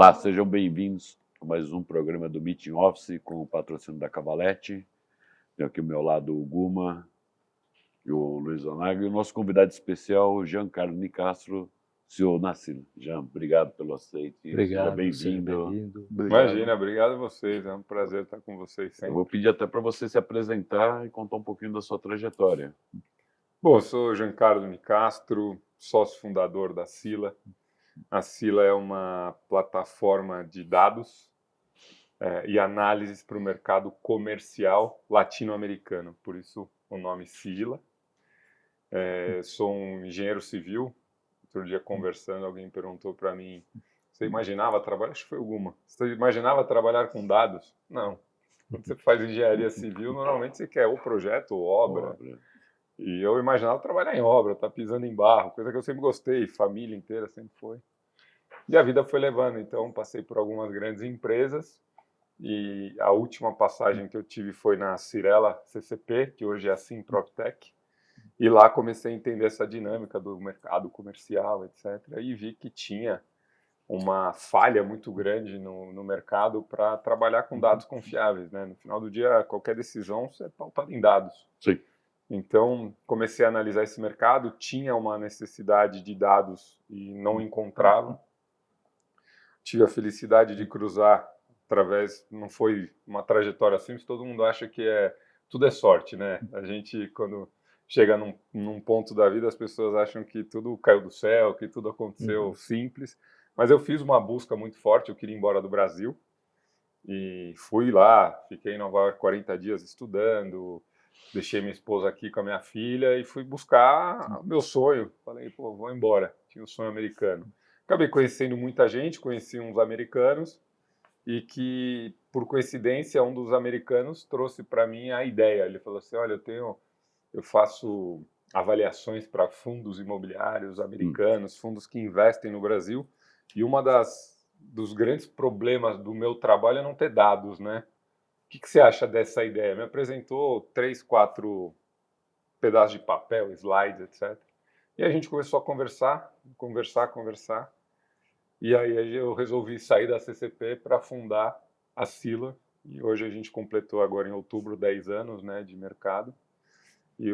Olá, sejam bem-vindos a mais um programa do Meeting Office com o patrocínio da Cavalete. Tenho aqui ao meu lado o Guma e o Luiz Onag e o nosso convidado especial, o Giancarlo Nicastro, CEO na Sila. Jean, obrigado pelo aceite. Obrigado, seja bem-vindo. Imagina, obrigado a vocês, é um prazer estar com vocês sempre. Eu vou pedir até para você se apresentar e contar um pouquinho da sua trajetória. Bom, eu sou Giancarlo Nicastro, sócio fundador da Sila. A Sila é uma plataforma de dados e análises para o mercado comercial latino-americano, por isso o nome Sila. Sou um engenheiro civil. Outro dia conversando, alguém perguntou para mim, você imaginava trabalhar? Acho que foi alguma. Você imaginava trabalhar com dados? Não. Quando você faz engenharia civil, normalmente você quer ou projeto ou obra. E eu imaginava trabalhar em obra, estar pisando em barro, coisa que eu sempre gostei, família inteira sempre foi. E a vida foi levando, então passei por algumas grandes empresas e a última passagem que eu tive foi na Cyrela CCP, que hoje é a Sim PropTech, e lá comecei a entender essa dinâmica do mercado comercial, etc. E vi que tinha uma falha muito grande no mercado para trabalhar com dados confiáveis, né? No final do dia, qualquer decisão é pautada em dados. Sim. Então, comecei a analisar esse mercado, tinha uma necessidade de dados e não encontrava. Tive a felicidade de cruzar através, não foi uma trajetória simples, todo mundo acha que tudo é sorte, né? A gente, quando chega num ponto da vida, as pessoas acham que tudo caiu do céu, que tudo aconteceu simples. Mas eu fiz uma busca muito forte, eu queria ir embora do Brasil. E fui lá, fiquei em Nova York 40 dias estudando, deixei minha esposa aqui com a minha filha e fui buscar o meu sonho. Falei, pô, vou embora. Tinha um sonho americano. Acabei conhecendo muita gente, conheci uns americanos e que, por coincidência, um dos americanos trouxe para mim a ideia. Ele falou assim, olha, eu faço avaliações para fundos imobiliários americanos, fundos que investem no Brasil, e dos grandes problemas do meu trabalho é não ter dados, né? O que você acha dessa ideia? Me apresentou 3, 4 pedaços de papel, slides, etc. E a gente começou a conversar. E aí eu resolvi sair da CCP para fundar a Sila. E hoje a gente completou agora em outubro 10 anos, né, de mercado. E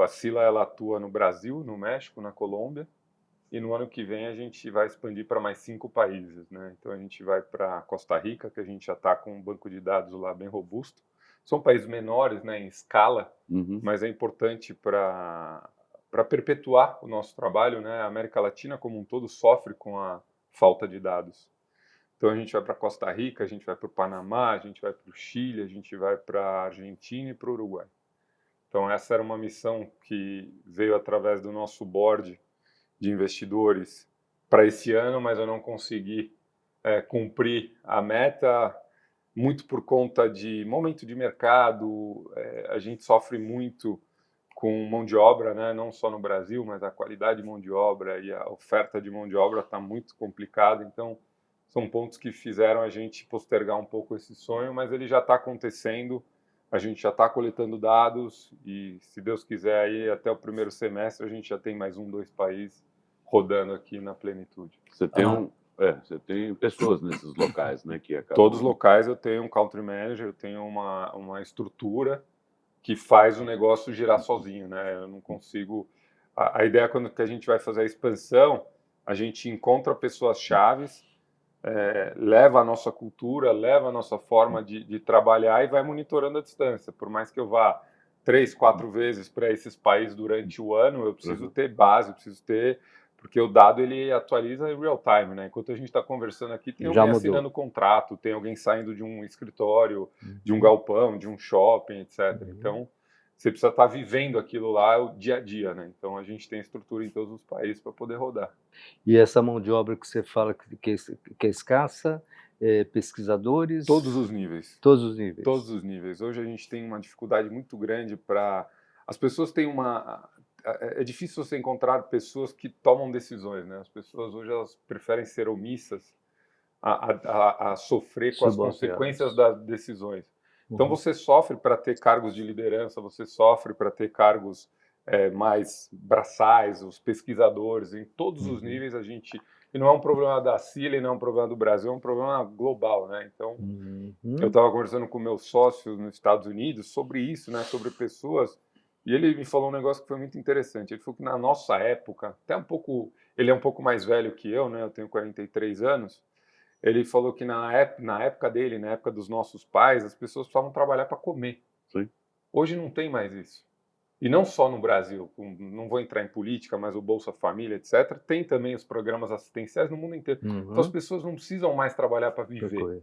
a Sila ela atua no Brasil, no México, na Colômbia. E no ano que vem a gente vai expandir para mais 5 países, né? Então a gente vai para Costa Rica, que a gente já está com um banco de dados lá bem robusto. São países menores, né, em escala, mas é importante para perpetuar o nosso trabalho, né? A América Latina como um todo sofre com a falta de dados. Então a gente vai para Costa Rica, a gente vai para o Panamá, a gente vai para o Chile, a gente vai para a Argentina e para o Uruguai. Então essa era uma missão que veio através do nosso board de investidores para esse ano, mas eu não consegui cumprir a meta, muito por conta de momento de mercado. A gente sofre muito com mão de obra, né? Não só no Brasil, mas a qualidade de mão de obra e a oferta de mão de obra está muito complicada, então são pontos que fizeram a gente postergar um pouco esse sonho, mas ele já está acontecendo, a gente já está coletando dados e, se Deus quiser, aí, até o primeiro semestre a gente já tem mais 1, 2 países rodando aqui na plenitude. Você tem pessoas nesses locais, né? Que acabam... Todos os locais eu tenho um country manager, eu tenho uma estrutura que faz o negócio girar sozinho, né? Eu não consigo... A ideia quando que a gente vai fazer a expansão, a gente encontra pessoas chaves, leva a nossa cultura, leva a nossa forma de trabalhar e vai monitorando a distância. Por mais que eu vá 3, 4 vezes para esses países durante o ano, eu preciso ter base, eu preciso ter... Porque o dado ele atualiza em real time, né? Enquanto a gente está conversando aqui, tem alguém assinando contrato, tem alguém saindo de um escritório, de um galpão, de um shopping, etc. Então, você precisa estar vivendo aquilo lá o dia a dia, né? Então, a gente tem estrutura em todos os países para poder rodar. E essa mão de obra que você fala que é escassa, pesquisadores? Todos os níveis. Todos os níveis. Todos os níveis. Hoje a gente tem uma dificuldade muito grande para... As pessoas têm uma... É difícil você encontrar pessoas que tomam decisões, né? As pessoas hoje elas preferem ser omissas a sofrer com as consequências das decisões. Então você sofre para ter cargos de liderança, você sofre para ter cargos mais braçais, os pesquisadores, em todos os níveis a gente E não é um problema da Cile, não é um problema do Brasil, é um problema global, né? Então, eu estava conversando com meus sócios nos Estados Unidos sobre isso, né? Sobre pessoas. E ele me falou um negócio que foi muito interessante. Ele falou que na nossa época, até um pouco, ele é um pouco mais velho que eu, né? Eu tenho 43 anos. Ele falou que na época dele, na época dos nossos pais, as pessoas precisavam trabalhar para comer. Sim. Hoje não tem mais isso. E não só no Brasil, não vou entrar em política, mas o Bolsa Família, etc. Tem também os programas assistenciais no mundo inteiro. Então as pessoas não precisam mais trabalhar para viver.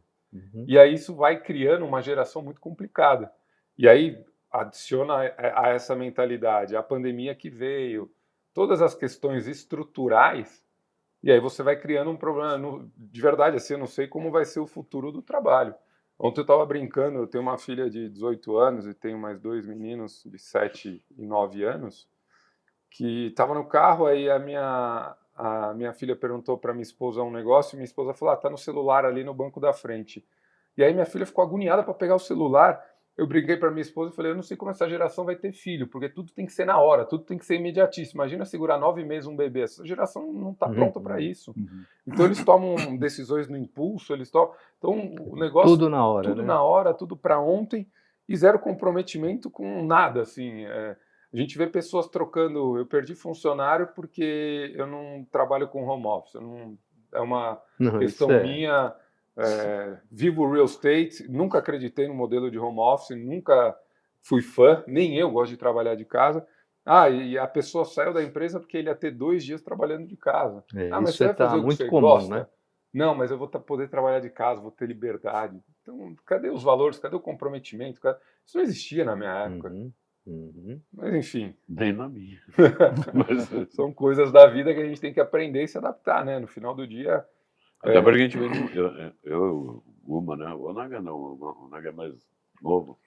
E aí isso vai criando uma geração muito complicada. E aí adiciona a essa mentalidade a pandemia que veio, todas as questões estruturais, e aí você vai criando um problema. De verdade, assim, eu não sei como vai ser o futuro do trabalho. Ontem eu estava brincando, eu tenho uma filha de 18 anos e tenho mais 2 meninos de 7 e 9 anos, que estava no carro, aí a minha filha perguntou para minha esposa um negócio, e minha esposa falou, tá no celular ali no banco da frente. E aí minha filha ficou agoniada para pegar o celular. Eu briguei para minha esposa e falei, eu não sei como essa geração vai ter filho, porque tudo tem que ser na hora, tudo tem que ser imediatista. Imagina segurar 9 meses um bebê, essa geração não está pronta para isso. Então eles tomam decisões no impulso, eles tomam... Então o negócio... Tudo na hora, Tudo né? na hora, tudo para ontem, e zero comprometimento com nada, assim. A gente vê pessoas trocando, eu perdi funcionário porque eu não trabalho com home office, é uma Não, questão isso é. minha... vivo real estate, nunca acreditei no modelo de home office, nunca fui fã, nem eu gosto de trabalhar de casa. E a pessoa saiu da empresa porque ele ia ter 2 dias trabalhando de casa. Mas Isso você vai tá fazer o que muito você comum, gosta? né? Não, mas eu vou poder trabalhar de casa, vou ter liberdade. Então, cadê os valores? Cadê o comprometimento? Isso não existia na minha época. Mas, enfim. Nem na minha. São coisas da vida que a gente tem que aprender e se adaptar, né? No final do dia... Até porque a gente vê, eu Guma, né? O Onaga não, o Onaga é mais novo,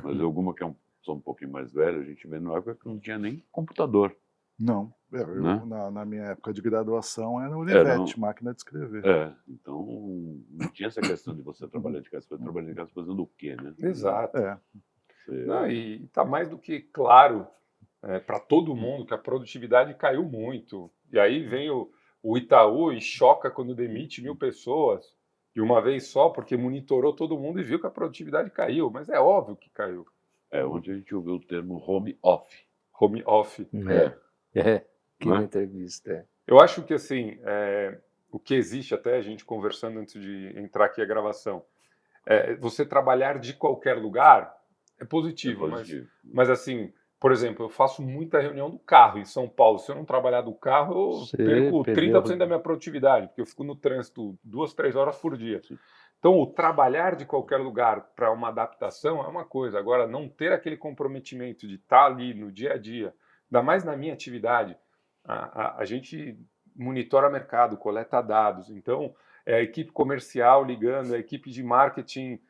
mas o Guma, que sou um pouquinho mais velho, a gente vê na época que não tinha nem computador. Não, Né? na minha época de graduação era Olivetti, máquina de escrever. Então não tinha essa questão de você trabalhar de casa. Você trabalhar de casa fazendo o quê, né? Exato. Você... Não, e está mais do que claro para todo mundo que a produtividade caiu muito. E aí vem o Itaú e choca quando demite 1.000 pessoas de uma vez só, porque monitorou todo mundo e viu que a produtividade caiu. Mas é óbvio que caiu. Onde a gente ouviu o termo home off. Home off. Que uma entrevista. Eu acho que, assim, o que existe, até a gente conversando antes de entrar aqui a gravação, você trabalhar de qualquer lugar é positivo. Mas, assim, por exemplo, eu faço muita reunião do carro em São Paulo. Se eu não trabalhar do carro, eu perco 30% da minha produtividade, porque eu fico no trânsito 2, 3 horas por dia. Sim. Então, o trabalhar de qualquer lugar para uma adaptação é uma coisa. Agora, não ter aquele comprometimento de estar ali no dia a dia, ainda mais na minha atividade, a gente monitora mercado, coleta dados. Então, é a equipe comercial ligando, é a equipe de marketing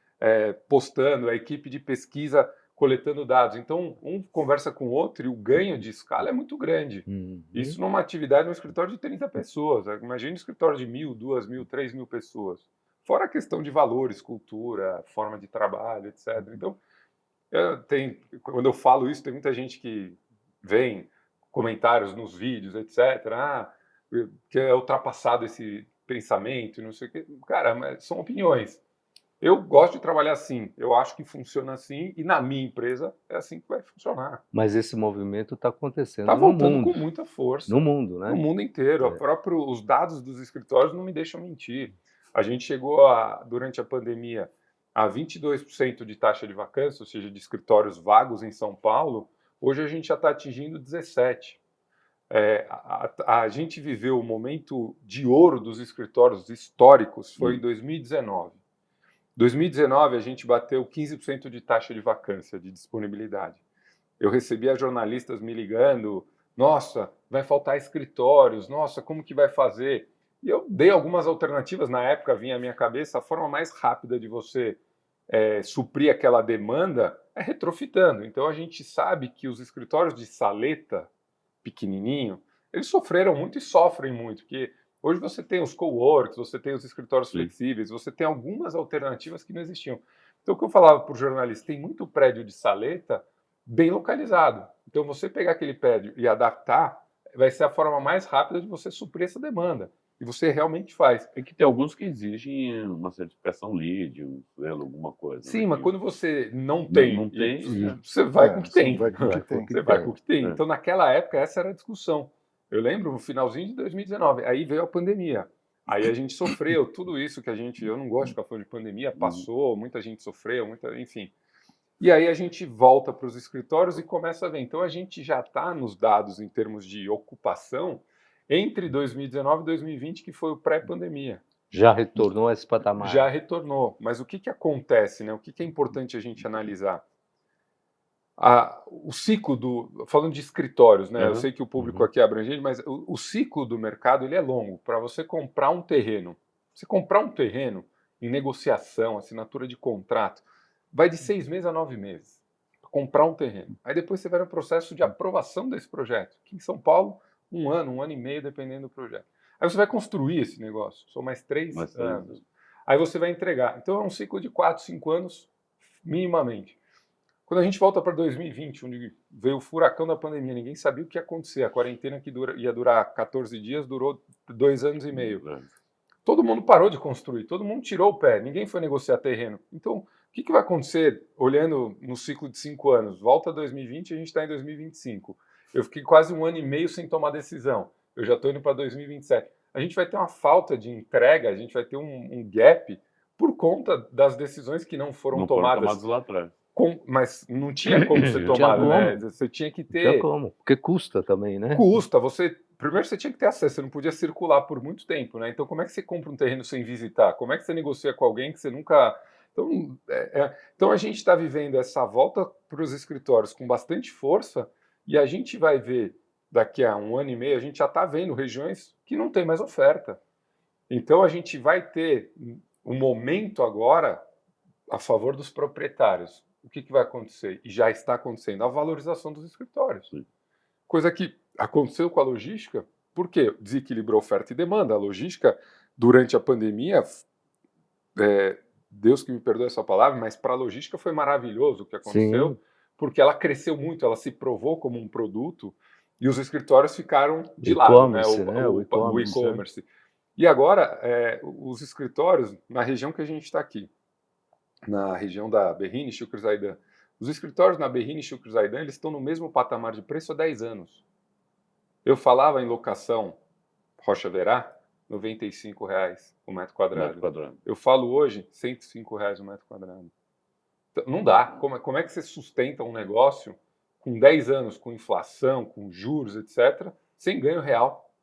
postando, é a equipe de pesquisa coletando dados. Então, um conversa com o outro e o ganho de escala é muito grande. Isso numa atividade num escritório de 30 pessoas. Imagine um escritório de 1.000, 2.000, 3.000 pessoas. Fora a questão de valores, cultura, forma de trabalho, etc. Então, quando eu falo isso, tem muita gente que vem comentários nos vídeos, etc. Que é ultrapassado esse pensamento, não sei o quê. Cara, mas são opiniões. Eu gosto de trabalhar assim, eu acho que funciona assim, e na minha empresa é assim que vai funcionar. Mas esse movimento está acontecendo no mundo. Está voltando mundo. com muita força. No mundo, né? No mundo inteiro. Os dados dos escritórios não me deixam mentir. A gente chegou, durante a pandemia, a 22% de taxa de vacância, ou seja, de escritórios vagos em São Paulo. Hoje a gente já está atingindo 17%. A gente viveu o momento de ouro dos escritórios históricos, foi em 2019. 2019 a gente bateu 15% de taxa de vacância, de disponibilidade. Eu recebia jornalistas me ligando, nossa, vai faltar escritórios, nossa, como que vai fazer? E eu dei algumas alternativas, na época vinha à minha cabeça, a forma mais rápida de você suprir aquela demanda é retrofitando. Então a gente sabe que os escritórios de saleta, pequenininho, eles sofreram muito e sofrem muito, porque hoje você tem os coworks, você tem os escritórios flexíveis, você tem algumas alternativas que não existiam. Então, o que eu falava para o jornalista, tem muito prédio de saleta bem localizado. Então, você pegar aquele prédio e adaptar, vai ser a forma mais rápida de você suprir essa demanda. E você realmente faz. É que tem alguns que exigem uma certificação LEED, um selo, alguma coisa. Sim, né? mas Que quando você não tem, não tem, você vai com o que você tem. vai com o que tem. Você vai com o que tem. É. Então, naquela época, essa era a discussão. Eu lembro no finalzinho de 2019. Aí veio a pandemia. Aí a gente sofreu tudo isso que a gente... Eu não gosto de ficar falando de pandemia. Passou, muita gente sofreu, enfim. E aí a gente volta para os escritórios e começa a ver. Então, a gente já está nos dados em termos de ocupação entre 2019 e 2020, que foi o pré-pandemia. Já retornou a esse patamar. Já retornou. Mas o que acontece, né? O que é importante a gente analisar? O ciclo falando de escritórios, né? Eu sei que o público aqui é abrangente, mas o ciclo do mercado ele é longo. Para você comprar um terreno, em negociação, assinatura de contrato, vai de 6 meses a 9 meses. Comprar um terreno. Aí depois você vai no processo de aprovação desse projeto. Aqui em São Paulo, 1 ano e meio, dependendo do projeto. Aí você vai construir esse negócio. São mais 3 anos. Aí você vai entregar. Então é um ciclo de 4, 5 anos, minimamente. Quando a gente volta para 2020, onde veio o furacão da pandemia, ninguém sabia o que ia acontecer. A quarentena que ia durar 14 dias durou 2 anos e meio. Todo mundo parou de construir, todo mundo tirou o pé, ninguém foi negociar terreno. Então, o que vai acontecer olhando no ciclo de 5 anos? Volta 2020 e a gente está em 2025. Eu fiquei quase 1 ano e meio sem tomar decisão. Eu já estou indo para 2027. A gente vai ter uma falta de entrega, a gente vai ter um gap por conta das decisões que não foram tomadas lá atrás. Mas não tinha como ser tomada, né? Você tinha que ter... Tinha como, porque custa também, né? Custa. Primeiro você tinha que ter acesso, você não podia circular por muito tempo, né? Então como é que você compra um terreno sem visitar? Como é que você negocia com alguém que você nunca... Então a gente está vivendo essa volta para os escritórios com bastante força e a gente vai ver daqui a 1 ano e meio, a gente já está vendo regiões que não tem mais oferta. Então a gente vai ter um momento agora a favor dos proprietários. O que vai acontecer? E já está acontecendo a valorização dos escritórios. Sim. Coisa que aconteceu com a logística, por quê? Desequilibrou oferta e demanda. A logística, durante a pandemia, Deus que me perdoe essa palavra, mas para a logística foi maravilhoso o que aconteceu, Sim. porque ela cresceu muito, ela se provou como um produto e os escritórios ficaram de lado, né? O e-commerce. E agora, os escritórios, na região que a gente está aqui, na região da Berrini, Shukr Zaidan. Os escritórios na Berrini e Shukr Zaidan, eles estão no mesmo patamar de preço há 10 anos. Eu falava em locação Rocha Verá, R$ 95,00 o metro quadrado. Eu falo hoje R$ 105,00 o metro quadrado. Então, não dá. Como é que você sustenta um negócio com 10 anos, com inflação, com juros, etc., sem ganho real?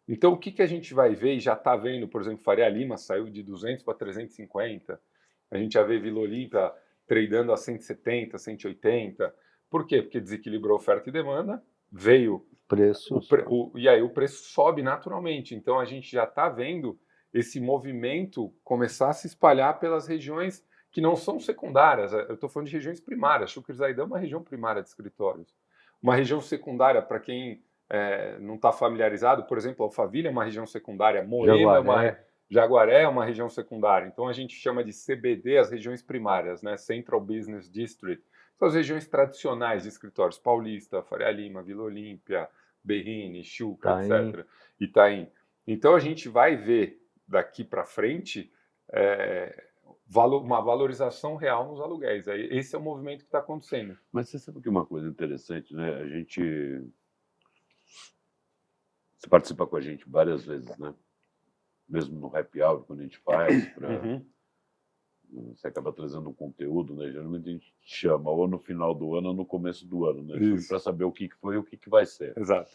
Então, o que a gente vai ver e já está vendo, por exemplo, Faria Lima saiu de 200 para 350. A gente já vê Vila Olímpia tradeando a 170, 180. Por quê? Porque desequilibrou oferta e demanda, veio preços. E aí o preço sobe naturalmente. Então a gente já está vendo esse movimento começar a se espalhar pelas regiões que não são secundárias. Eu estou falando de regiões primárias. Shukr Zaidan é uma região primária de escritórios. Uma região secundária, para quem não está familiarizado, por exemplo, Alphaville é uma região secundária, Moema Jaguaré é uma região secundária. Então a gente chama de CBD as regiões primárias, né? Central Business District. São as regiões tradicionais de escritórios: Paulista, Faria Lima, Vila Olímpia, Berrini, Shukr, etc. Itaim. Então a gente vai ver daqui para frente uma valorização real nos aluguéis. Esse é o movimento que está acontecendo. Mas você sabe que uma coisa interessante, né? Você participa com a gente várias vezes, né? Mesmo no happy hour, quando a gente faz, você acaba trazendo um conteúdo, né? Geralmente a gente chama ou no final do ano ou no começo do ano, né? Para saber o que foi e o que vai ser. Exato.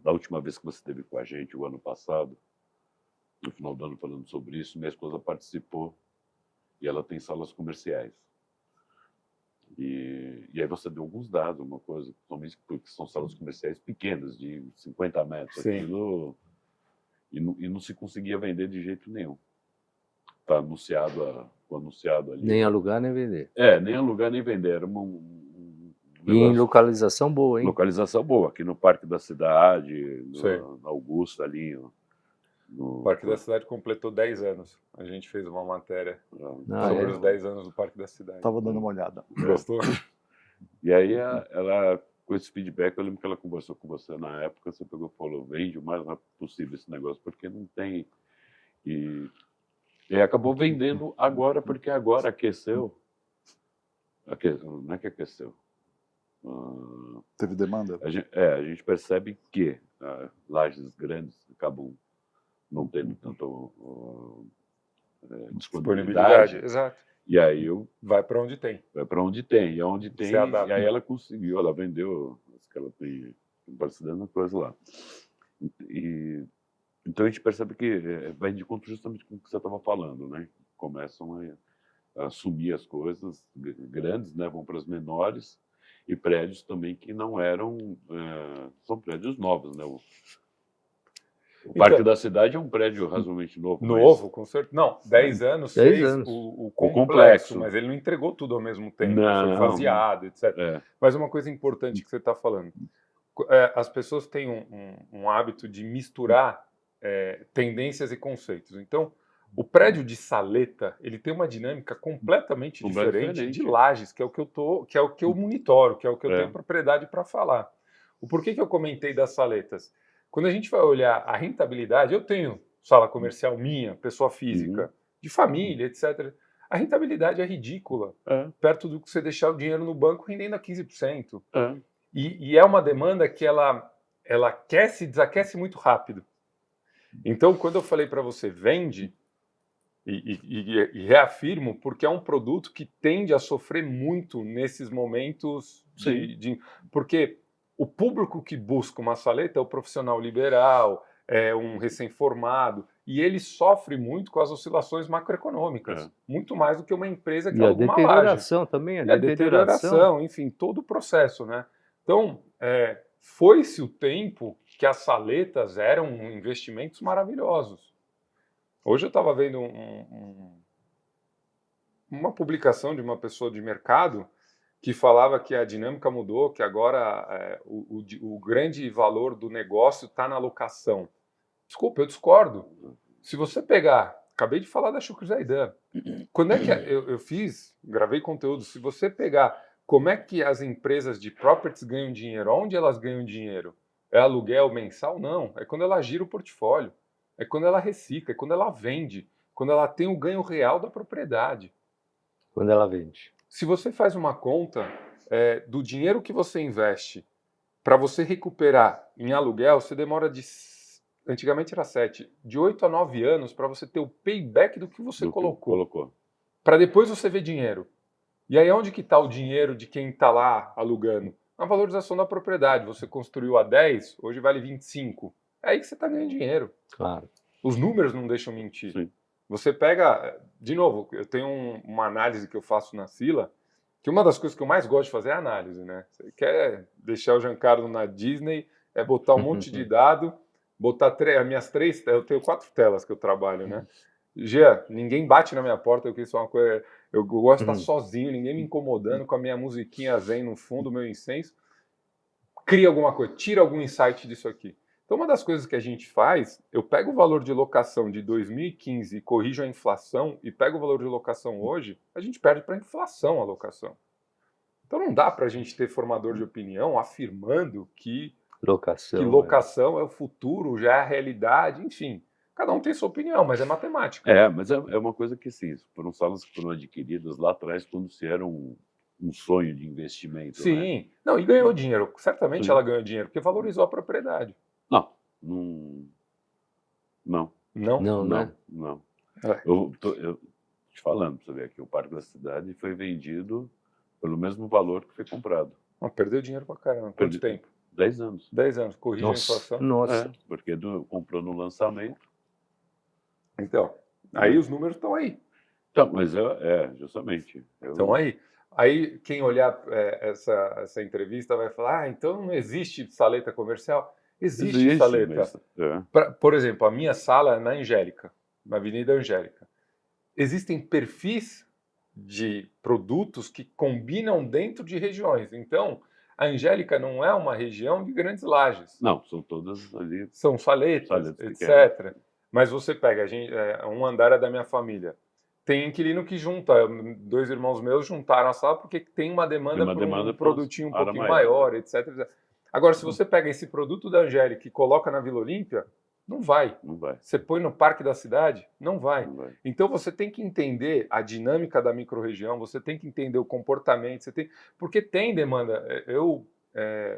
Da última vez que você esteve com a gente, o ano passado, no final do ano falando sobre isso, minha esposa participou e ela tem salas comerciais. E aí você deu alguns dados, uma coisa, principalmente porque são salas comerciais pequenas, de 50 metros. Aquilo, e não se conseguia vender de jeito nenhum. Está anunciado ali. Nem alugar, nem vender. Nem alugar, nem vender. Era e em localização boa, hein? Localização boa, aqui no Parque da Cidade, na Augusta, ali. O Parque da Cidade completou 10 anos. A gente fez uma matéria sobre os 10 anos do Parque da Cidade. Estava dando uma olhada. Gostou? E aí ela com esse feedback, eu lembro que ela conversou com você na época, você pegou e falou, vende o mais rápido possível esse negócio, porque não tem... E acabou vendendo agora, porque agora aqueceu. Não é que aqueceu. Teve demanda? A gente percebe que lajes grandes acabam não tendo tanto disponibilidade. Exato. E aí vai para onde tem. Vai para onde tem. E onde tem, Se adapta. e aí ela conseguiu, ela vendeu, acho que ela tem parecendo coisa lá. Então a gente percebe que vai de conta justamente com o que você estava falando, né? Começam a assumir as coisas grandes, né? Vão para as menores, e prédios também que não eram... são prédios novos, né? O Parque da Cidade é um prédio razoavelmente novo. Novo, com certeza. Não, 10 anos 10 fez anos. o complexo, complexo, mas ele não entregou tudo ao mesmo tempo. Não. Foi faseado, etc. Mas uma coisa importante que você está falando. As pessoas têm um hábito de misturar tendências e conceitos. Então, o prédio de Saleta, ele tem uma dinâmica completamente diferente de Lajes, que é o que eu monitoro, que é o que eu tenho propriedade para falar. O porquê que eu comentei das Saletas? Quando a gente vai olhar a rentabilidade, eu tenho sala comercial minha, pessoa física, de família, etc. A rentabilidade é ridícula, perto do que você deixar o dinheiro no banco rendendo a 15%. E é uma demanda que ela aquece e desaquece muito rápido. Então, quando eu falei para você, vende, e reafirmo, porque é um produto que tende a sofrer muito nesses momentos porque o público que busca uma saleta é o profissional liberal, é um recém-formado, e ele sofre muito com as oscilações macroeconômicas, muito mais do que uma empresa que aluga uma laje. E a deterioração também, a deterioração, enfim, todo o processo, né? Então, foi-se o tempo que as saletas eram investimentos maravilhosos. Hoje eu estava vendo uma publicação de uma pessoa de mercado que falava que a dinâmica mudou, que agora o grande valor do negócio está na locação. Desculpa, eu discordo. Se você pegar... Acabei de falar da Shukri Zaidan. Quando é que eu gravei conteúdo, se você pegar como é que as empresas de properties ganham dinheiro, onde elas ganham dinheiro? É aluguel mensal? Não. É quando ela gira o portfólio. É quando ela recicla, é quando ela vende, quando ela tem o ganho real da propriedade. Quando ela vende. Se você faz uma conta do dinheiro que você investe para você recuperar em aluguel, você demora antigamente era 7, de 8 a 9 anos para você ter o payback do que você colocou. Para depois você ver dinheiro. E aí onde que está o dinheiro de quem está lá alugando? Na valorização da propriedade. Você construiu a 10, hoje vale 25. É aí que você está ganhando dinheiro. Claro. Os números não deixam mentir. Sim. Você pega... De novo, eu tenho uma análise que eu faço na Sila, que uma das coisas que eu mais gosto de fazer é análise, né? Você quer deixar o Giancarlo na Disney, é botar um monte de dado, botar as minhas 3... Eu tenho 4 telas que eu trabalho, né? Jean, ninguém bate na minha porta, eu quis uma coisa... Eu gosto de estar sozinho, ninguém me incomodando, com a minha musiquinha zen no fundo, meu incenso. Cria alguma coisa, tira algum insight disso aqui. Então, uma das coisas que a gente faz, eu pego o valor de locação de 2015 e corrijo a inflação, e pego o valor de locação hoje, a gente perde para a inflação a locação. Então, não dá para a gente ter formador de opinião afirmando que locação é o futuro, já é a realidade, enfim. Cada um tem sua opinião, mas é matemática. Mas é uma coisa que, sim, foram salas que foram adquiridas lá atrás, quando se era um sonho de investimento. Sim. Né? Não, e ganhou dinheiro. Certamente ela ganhou dinheiro, porque valorizou a propriedade. Não. Eu te falando, pra você ver aqui, o Parque da Cidade foi vendido pelo mesmo valor que foi comprado. Perdeu dinheiro pra caramba. Quanto tempo? 10 anos. 10 anos. Corrige a inflação. Nossa. Porque comprou no lançamento. Então, aí os números estão aí. Então, mas justamente. Estão aí. Aí, quem olhar essa entrevista vai falar, então não existe saleta comercial? Existe saleta. Por exemplo, a minha sala é na Angélica, na Avenida Angélica. Existem perfis de produtos que combinam dentro de regiões. Então, a Angélica não é uma região de grandes lajes. Não, são todas ali. São saletas etc. Mas você pega, um andar é da minha família. Tem inquilino que junta, 2 irmãos meus juntaram a sala porque tem uma demanda por um produtinho um pouquinho maior, etc. Agora, se você pega esse produto da Angélica e coloca na Vila Olímpia, não vai. Você põe no Parque da Cidade, não vai. Então você tem que entender a dinâmica da microrregião, você tem que entender o comportamento, porque tem demanda.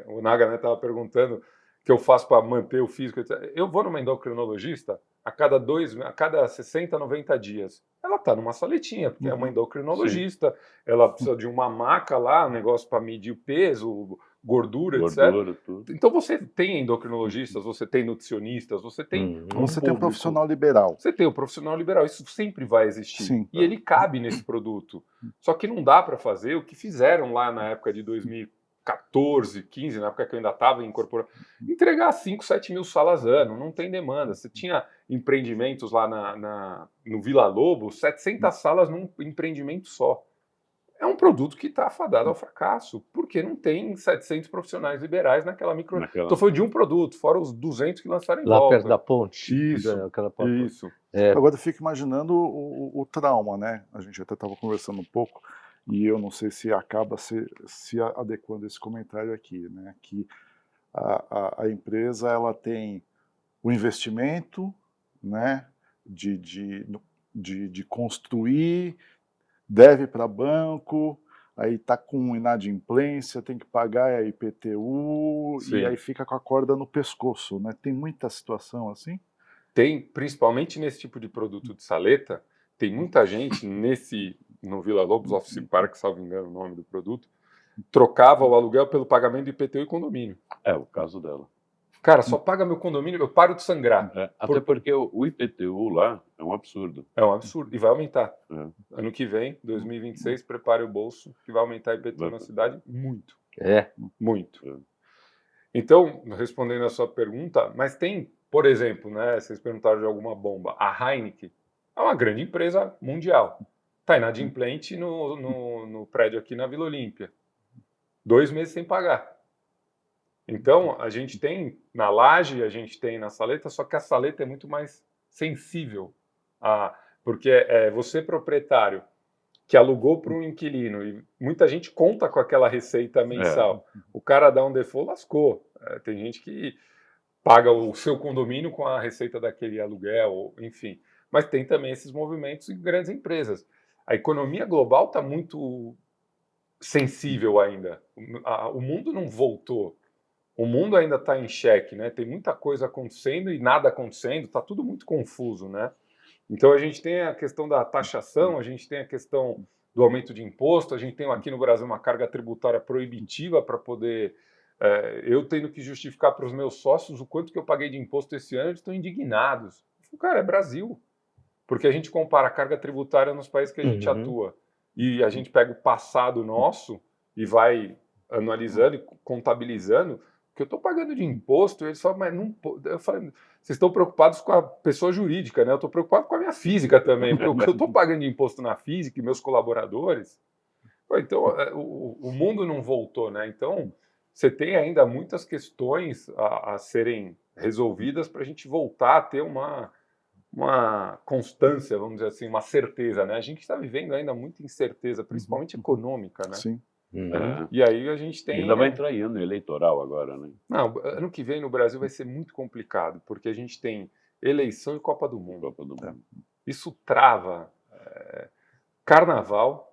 O Naga estava perguntando o que eu faço para manter o físico, etc. Eu vou numa endocrinologista a cada 60, 90 dias. Ela está numa saletinha, porque é uma endocrinologista, ela precisa de uma maca lá, um negócio para medir o peso, gordura, etc. Tudo. Então você tem endocrinologistas, você tem nutricionistas, você tem você tem um profissional liberal. Você tem o profissional liberal, isso sempre vai existir. Sim. E ele cabe nesse produto. Só que não dá para fazer o que fizeram lá na época de 2014, 15, na época que eu ainda estava incorporando, entregar 5, 7 mil salas ano, não tem demanda. Você tinha empreendimentos lá no Vila Lobos, 700 salas num empreendimento só. É um produto que está afadado ao fracasso, porque não tem 700 profissionais liberais naquela micro... Estou falando de um produto, fora os 200 que lançaram em volta. Lá perto da ponte. Isso, aquela ponte. Isso. Agora eu fico imaginando o trauma, né? A gente até estava conversando um pouco, e eu não sei se acaba se adequando esse comentário aqui, né? Que a empresa ela tem o investimento, né? De construir, deve para banco, aí está com inadimplência, tem que pagar a IPTU, Sim. E aí fica com a corda no pescoço, né? Tem muita situação assim? Tem, principalmente nesse tipo de produto de saleta, tem muita gente no Vila Lobos Office Park, salvo engano o nome do produto, trocava o aluguel pelo pagamento do IPTU e condomínio. É o caso dela. Cara, só paga meu condomínio, eu paro de sangrar. Até porque o IPTU lá é um absurdo. É um absurdo, e vai aumentar. Ano que vem, 2026, prepare o bolso, que vai aumentar o IPTU na cidade muito. Muito. Então, respondendo a sua pergunta, mas tem, por exemplo, né, vocês perguntaram de alguma bomba, a Heineken é uma grande empresa mundial. Está inadimplente no prédio aqui na Vila Olímpia. 2 meses sem pagar. Então, a gente tem na laje, a gente tem na saleta, só que a saleta é muito mais sensível. Porque você, proprietário, que alugou para um inquilino, e muita gente conta com aquela receita mensal. O cara dá um default, lascou. Tem gente que paga o seu condomínio com a receita daquele aluguel, enfim. Mas tem também esses movimentos em grandes empresas. A economia global está muito sensível ainda. O mundo não voltou. O mundo ainda está em xeque, né? Tem muita coisa acontecendo e nada acontecendo, está tudo muito confuso, né? Então a gente tem a questão da taxação, a gente tem a questão do aumento de imposto, a gente tem aqui no Brasil uma carga tributária proibitiva para poder... eu tendo que justificar para os meus sócios o quanto que eu paguei de imposto esse ano, eles estão indignados. Cara, é Brasil. Porque a gente compara a carga tributária nos países que a gente atua e a gente pega o passado nosso e vai analisando e contabilizando o que eu estou pagando de imposto. E eles falam, mas não... Eu falei, vocês estão preocupados com a pessoa jurídica, né? Eu estou preocupado com a minha física também, porque o que eu estou pagando de imposto na física e meus colaboradores... Então, o mundo não voltou, né? Então, você tem ainda muitas questões a serem resolvidas para a gente voltar a ter uma constância, vamos dizer assim, uma certeza, né? A gente está vivendo ainda muita incerteza, principalmente econômica, né? Sim. E aí a gente tem... Ainda vai entrar em ano eleitoral agora, né? Não, ano que vem no Brasil vai ser muito complicado, porque a gente tem eleição e Copa do Mundo. Isso trava Carnaval,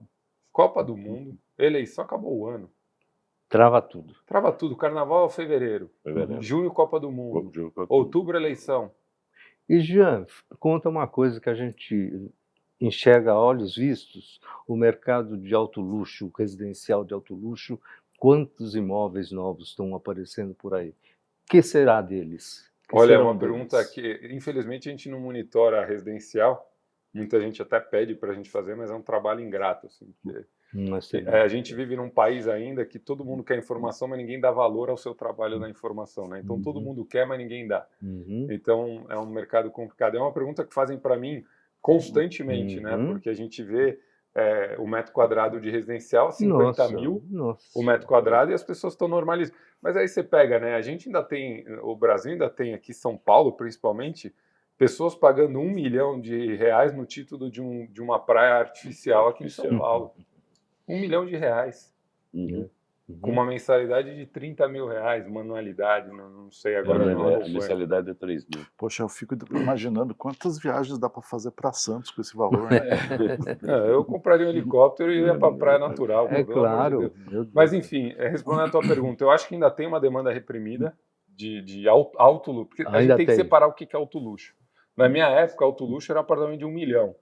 Copa do Mundo, eleição, acabou o ano. Trava tudo. Trava tudo. Carnaval, fevereiro. Junho, Copa do Mundo. Outubro, eleição. E, Jean, conta uma coisa que a gente enxerga a olhos vistos, o mercado de alto luxo, o residencial de alto luxo, quantos imóveis novos estão aparecendo por aí? O que será deles? Olha, é uma pergunta que, infelizmente, a gente não monitora a residencial. Muita gente até pede para a gente fazer, mas é um trabalho ingrato. Assim, a gente vive num país ainda que todo mundo quer informação, mas ninguém dá valor ao seu trabalho na informação, né? Então todo mundo quer, mas ninguém dá. Então é um mercado complicado. É uma pergunta que fazem para mim constantemente, né? Porque a gente vê o metro quadrado de residencial, 50 mil o metro quadrado, e as pessoas estão normalizando. Mas aí você pega, né? A gente ainda tem, o Brasil ainda tem aqui, São Paulo principalmente, pessoas pagando R$1 milhão no título de uma praia artificial aqui em São Paulo. R$1 milhão. Uhum. Com uma mensalidade de R$30 mil, manualidade, não sei agora. não A acompanho. mensalidade é 3 mil. Poxa, eu fico imaginando quantas viagens dá para fazer para Santos com esse valor, né? Eu compraria um helicóptero e ia para a praia natural. É pelo amor de claro. Deus. Meu Deus. Mas, enfim, respondendo a tua pergunta, eu acho que ainda tem uma demanda reprimida de alto luxo. Porque a Ainda gente tem que tem. separar o que é alto luxo. Na minha época, alto luxo era apartamento de 1 milhão,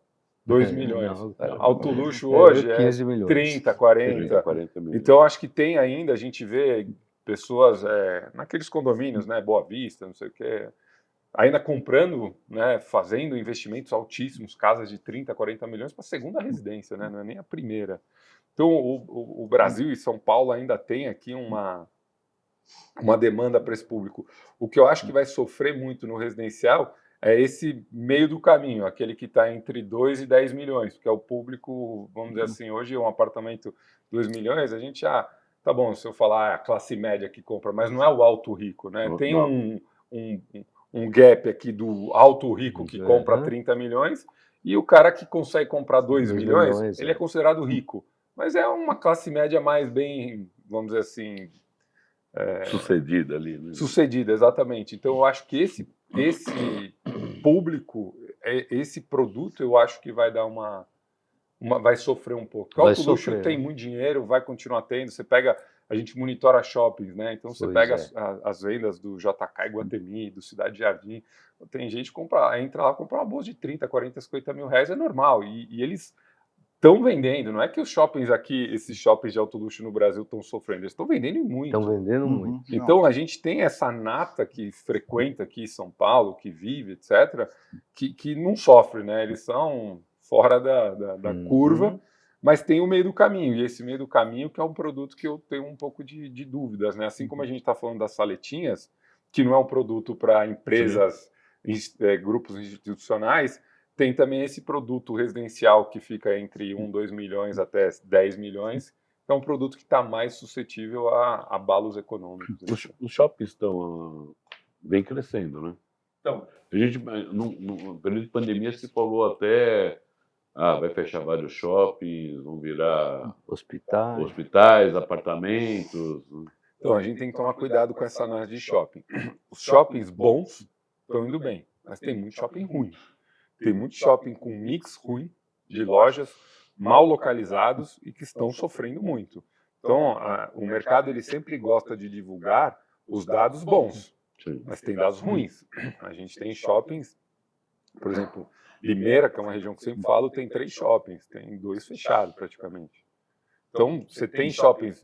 2 milhões. Não, Alto luxo hoje 15 é milhões. 30, 40. 40 mil. Então, acho que tem ainda, a gente vê pessoas naqueles condomínios, né, Boa Vista, não sei o quê, ainda comprando, né, fazendo investimentos altíssimos, casas de 30, 40 milhões para a segunda residência, né, não é nem a primeira. Então, o Brasil e São Paulo ainda tem aqui uma demanda para esse público. O que eu acho que vai sofrer muito no residencial é esse meio do caminho, aquele que está entre 2 e 10 milhões, porque é o público, vamos dizer assim, hoje um apartamento 2 milhões, a gente tá bom, se eu falar a classe média que compra, mas não é o alto rico, né? Tem um gap aqui do alto rico que compra 30 milhões e o cara que consegue comprar 2 milhões, ele é considerado rico. Mas é uma classe média mais bem, vamos dizer assim... Sucedida ali. Né? Sucedida, exatamente. Então, eu acho que esse público, esse produto, eu acho que vai dar vai sofrer um pouco. Porque o alto luxo tem muito dinheiro, vai continuar tendo. Você pega, a gente monitora shoppings, né? Então, você pega as vendas do JK Iguatemi, do Cidade Jardim. Tem gente que entra lá, compra uma bolsa de 30, 40, 50 mil reais, é normal. E eles estão vendendo, não é que os shoppings aqui, esses shoppings de alto luxo no Brasil estão sofrendo, eles estão vendendo muito. Estão vendendo muito. Então a gente tem essa nata que frequenta aqui em São Paulo, que vive, etc., que não sofre, né? Eles são fora da curva, mas tem o meio do caminho, e esse meio do caminho que é um produto que eu tenho um pouco de dúvidas, né? Assim como a gente está falando das saletinhas, que não é um produto para empresas, grupos institucionais, tem também esse produto residencial que fica entre 1, 2 milhões até 10 milhões, que é um produto que está mais suscetível a abalos econômicos. Os shoppings vem crescendo, né? Então, a gente, no período de pandemia, se falou até vai fechar vários shoppings, vão virar hospitais, apartamentos. Então, a gente tem que tomar cuidado com essa análise de shopping. Os shoppings bons estão indo bem, mas tem muito shopping ruim. Tem muito shopping com mix ruim de lojas mal localizados e que estão sofrendo muito. Então, o mercado ele sempre gosta de divulgar os dados bons, mas tem dados ruins. A gente tem shoppings, por exemplo, Limeira, que é uma região que eu sempre falo, tem 3 shoppings, tem 2 fechados praticamente. Então, você tem shoppings,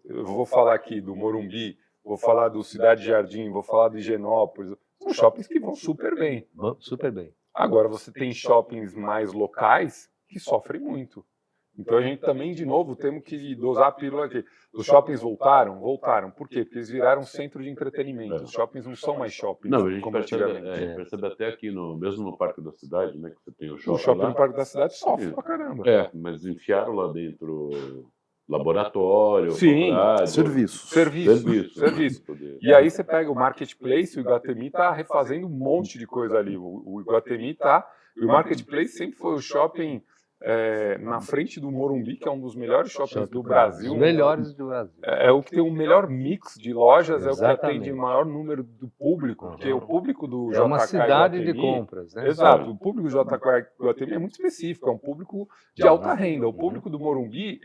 eu vou falar aqui do Morumbi, vou falar do Cidade Jardim, vou falar do Higienópolis, são shoppings que vão super bem. Super bem. Agora, você tem shoppings mais locais que sofrem muito. Então, a gente também, de novo, temos que dosar a pílula aqui. Os shoppings voltaram? Voltaram. Por quê? Porque eles viraram centro de entretenimento. Os shoppings não são mais shoppings. Não, a gente como percebe até aqui, mesmo no Parque da Cidade, né, que você tem o shopping. O shopping lá, no Parque da Cidade sofre pra caramba. Mas enfiaram lá dentro laboratório, Serviço. E aí você pega o Marketplace, o Iguatemi está refazendo um monte de coisa ali. O Iguatemi o Marketplace sempre foi o shopping na frente do Morumbi, que é um dos melhores shoppings do Brasil. Os melhores do Brasil. É o que tem o melhor mix de lojas, é o que atende o maior número do público, porque o público do JK é uma cidade Iguatemi, de compras, né? Exato, o público do JK Iguatemi é muito específico, é um público de alta renda. O público do Morumbi,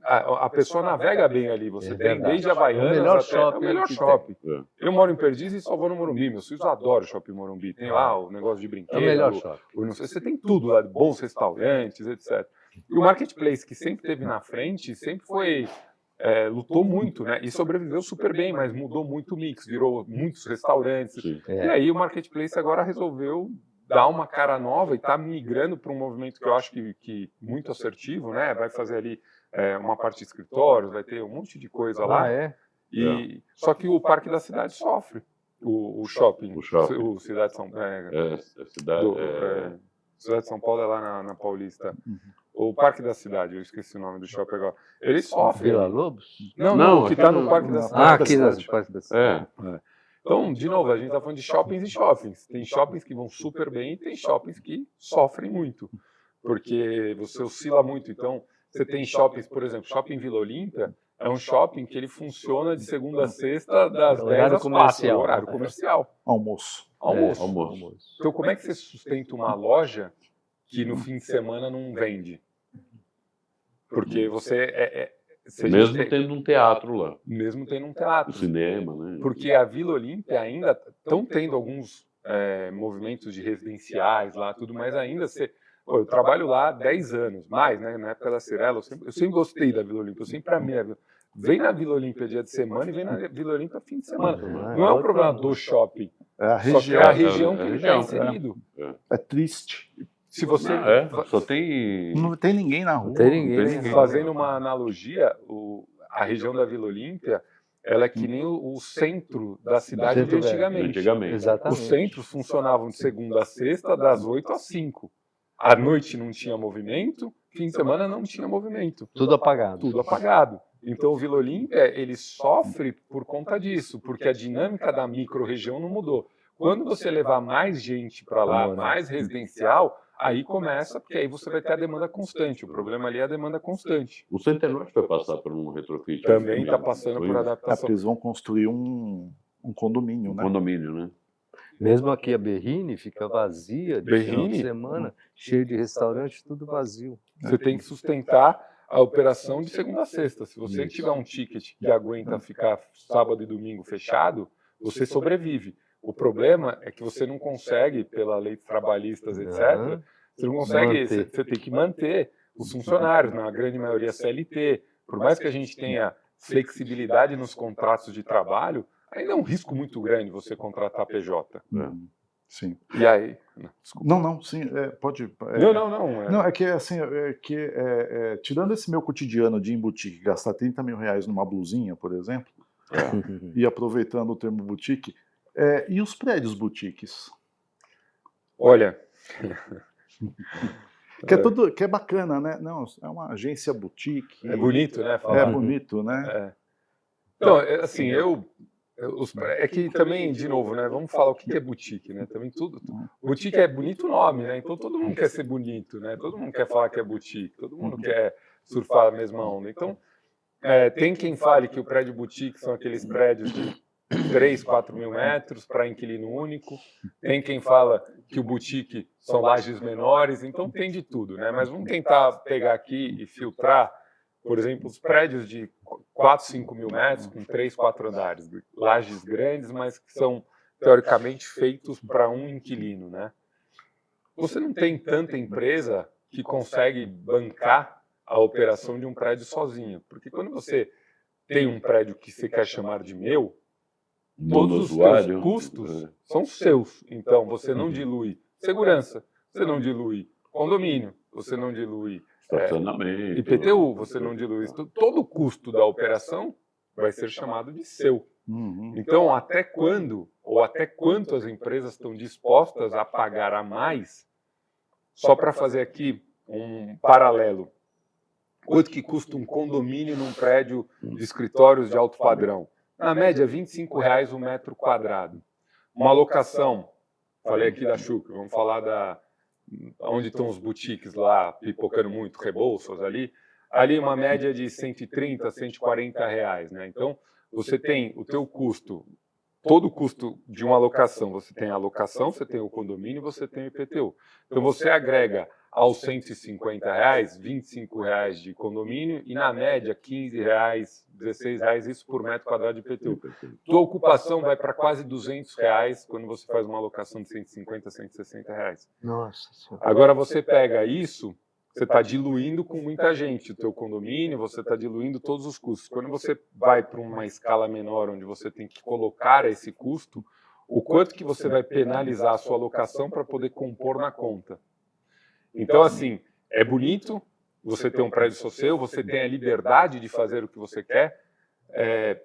a pessoa navega bem ali, você tem desde Havaianas até o melhor shopping. Eu moro em Perdizes e só vou no Morumbi, meus filhos adoram o shopping Morumbi, tem lá o negócio de brinquedo, É o melhor shopping. você tem tudo lá, bons restaurantes, etc. E o Marketplace, que sempre esteve na frente, sempre lutou muito, né? E sobreviveu super bem, mas mudou muito o mix, virou muitos restaurantes. E aí o Marketplace agora resolveu dar uma cara nova e está migrando para um movimento que eu acho que muito assertivo, né? Vai fazer ali uma parte de escritórios, vai ter um monte de coisa lá. Só que o Parque da Cidade sofre. O shopping. O Cidade de São Paulo. Cidade de São Paulo é lá na Paulista. O Parque da Cidade, eu esqueci o nome do shopping agora. Ele sofre. Vila Lobos? Não, que está no Parque da Cidade. Aqui no Parque da Cidade. Então, de novo, a gente está falando de shoppings e shoppings. Tem shoppings que vão super bem e tem shoppings que sofrem muito, porque você oscila muito. Então, você tem shoppings, por exemplo, Shopping Vila Olímpia é um shopping que ele funciona de segunda a sexta, das 10 às 4, horário comercial. Almoço. Almoço. Então, como é que você sustenta uma loja que no fim de semana não vende? Porque você Mesmo tendo um teatro lá. Mesmo tendo um teatro. O cinema, né? Porque a Vila Olímpia ainda estão tendo alguns movimentos de residenciais lá, tudo, mas ainda Pô, eu trabalho lá há 10 anos, mais, né? Na época da Cirela, eu sempre gostei da Vila Olímpia, eu sempre amei a Vila. Vem na Vila Olímpia dia de semana e vem na Vila Olímpia fim de semana. Não é um problema do shopping, É a só que região. é a região que ele está inserido. É triste. Se você Só tem... Não tem ninguém na rua. Não tem ninguém. Fazendo uma analogia, a região da Vila Olímpia, ela é que nem o centro da cidade de Centro velho. antigamente. Exatamente. Os centros funcionavam de segunda a sexta, das 8 às 5. À noite não tinha movimento, fim de semana não tinha movimento. Tudo apagado. Tudo apagado. Então o Vila Olímpia, ele sofre por conta disso, porque a dinâmica da micro-região não mudou. Quando você levar mais gente para lá, mais residencial, aí começa, porque aí você vai ter a demanda constante. O problema ali é a demanda constante. O Centenorte vai passar por um retrofit. Também está passando por É, adaptação. porque eles vão construir um condomínio, né? Condomínio, né? Mesmo aqui a Berrini fica vazia de final de Berrini? semana, cheio de restaurante, tudo vazio. Você tem que sustentar a operação de segunda a sexta. Se você tiver um ticket que aguenta ficar sábado e domingo fechado, você sobrevive. O problema é que você não consegue, pela lei trabalhistas, etc., você não consegue, você tem que manter os funcionários, na grande maioria CLT. Por mais que a gente tenha flexibilidade nos contratos de trabalho, ainda é um risco muito grande você contratar PJ. Sim. E aí? Desculpa. Não, sim, pode. Não. Não, é que assim, tirando esse meu cotidiano de ir em boutique, gastar 30 mil reais numa blusinha, por exemplo, e aproveitando o termo boutique, e os prédios boutiques? Olha. Que é bacana, né? Não, é uma agência boutique. É bonito, né? É bonito, né? Então, assim, é que também, de novo, né? Vamos falar o que é boutique, né? Também tudo. Boutique é bonito o nome, né? Então todo mundo quer ser bonito, né? Todo mundo quer falar que é boutique, todo mundo quer surfar a mesma onda. Então, tem quem fale que o prédio boutique são aqueles prédios de 3, 4 mil metros para inquilino único. Tem quem fala que o boutique são lajes menores. Então tem de tudo, né? Mas vamos tentar pegar aqui e filtrar, por exemplo, os prédios de 4, 5 mil metros, com 3, 4 andares, lajes grandes, mas que são, teoricamente, feitos para um inquilino, né? Você não tem tanta empresa que consegue bancar a operação de um prédio sozinho. Porque quando você tem um prédio que você quer chamar de meu, todos os seus custos são seus. Então, você não dilui segurança, você não dilui condomínio, você não dilui estacionamento, IPTU, você não dilui isso. Todo o custo da operação vai ser chamado de seu. Então, até quando ou até quanto as empresas estão dispostas a pagar a mais, só para fazer aqui um paralelo. Quanto que custa um condomínio num prédio de escritórios de alto padrão? Na média, R$ 25,00 o metro quadrado. Uma locação, falei aqui da Xuca, vamos falar onde estão os boutiques lá, pipocando muito, Rebouças ali uma média de 130, 140 reais, né? Então, você tem o teu custo, todo o custo de uma locação, você tem a locação, você tem o condomínio, você tem o IPTU. Então, você agrega aos 150 reais, 25 reais de condomínio e, na média, 15 reais, 16 reais, isso por metro quadrado de IPTU. Tua ocupação vai para quase 200 reais quando você faz uma alocação de 150, 160 reais. Nossa Senhora. Agora, você pega isso, você está diluindo com muita gente o teu condomínio, você está diluindo todos os custos. Quando você vai para uma escala menor, onde você tem que colocar esse custo, o quanto que você vai penalizar a sua alocação para poder compor na conta. Então, assim, é bonito você ter um prédio só seu, você tem a liberdade de fazer o que você quer.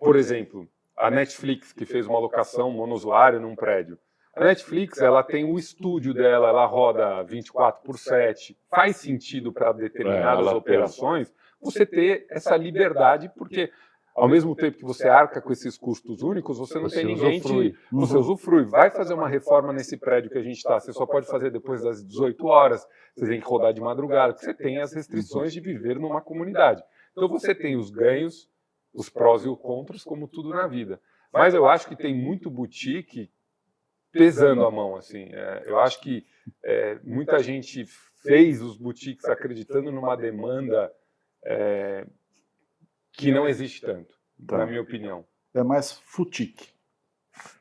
Por exemplo, a Netflix, que fez uma locação monousuário num prédio. A Netflix, ela tem o estúdio dela, ela roda 24/7. Faz sentido para determinadas operações você ter essa liberdade, porque Ao mesmo tempo que você arca com esses custos únicos, você não tem ninguém usufrui. você usufrui. Vai fazer uma reforma nesse prédio que a gente está, você só pode fazer depois das 18 horas, você tem que rodar de madrugada, porque você tem as restrições de viver numa comunidade. Então você tem os ganhos, os prós e os contras, como tudo na vida. Mas eu acho que tem muito boutique pesando a mão, assim. Eu acho que muita gente fez os boutiques acreditando numa demanda que não existe tanto, na minha opinião. É mais futique.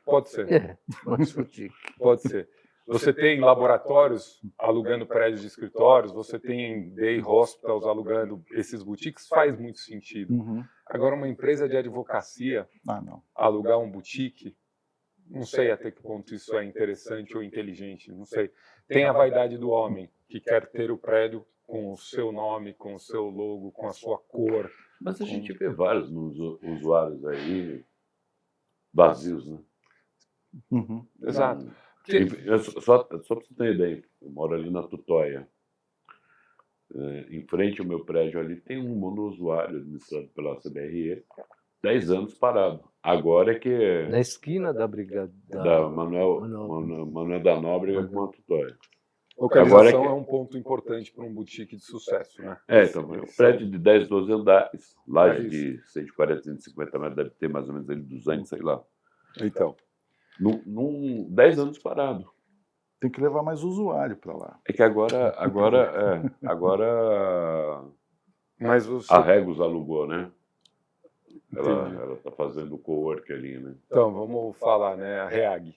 Pode ser, Mas boutique. pode ser. Você tem laboratórios alugando prédios de escritórios, você tem day hospitals alugando esses boutiques, faz muito sentido. Uhum. Agora, uma empresa de advocacia Ah, não. alugar um boutique, não sei até que ponto isso é interessante ou inteligente, não sei. Tem a vaidade do homem, que quer ter o prédio com o seu nome, com o seu logo, com a sua cor. Mas a gente vê vários usuários aí vazios, né? Uhum. Exato. Só para você ter ideia, eu moro ali na Tutóia. Em frente ao meu prédio ali tem um monousuário administrado pela CBRE, 10 anos parado. Agora é que Na esquina da Brigada. da Manuel da Nóbrega com a Tutóia. Localização Agora é um ponto importante para um boutique de sucesso, né? Então, é um prédio de 10, 12 andares, laje É de 140, 150 metros, deve ter mais ou menos ali 200, sei lá. Então, 10 anos parado. Tem que levar mais usuário para lá. É que agora mas o a Regus alugou, né? Entendi. Ela está fazendo o co-work ali, né? Então, vamos falar, né? A Reag.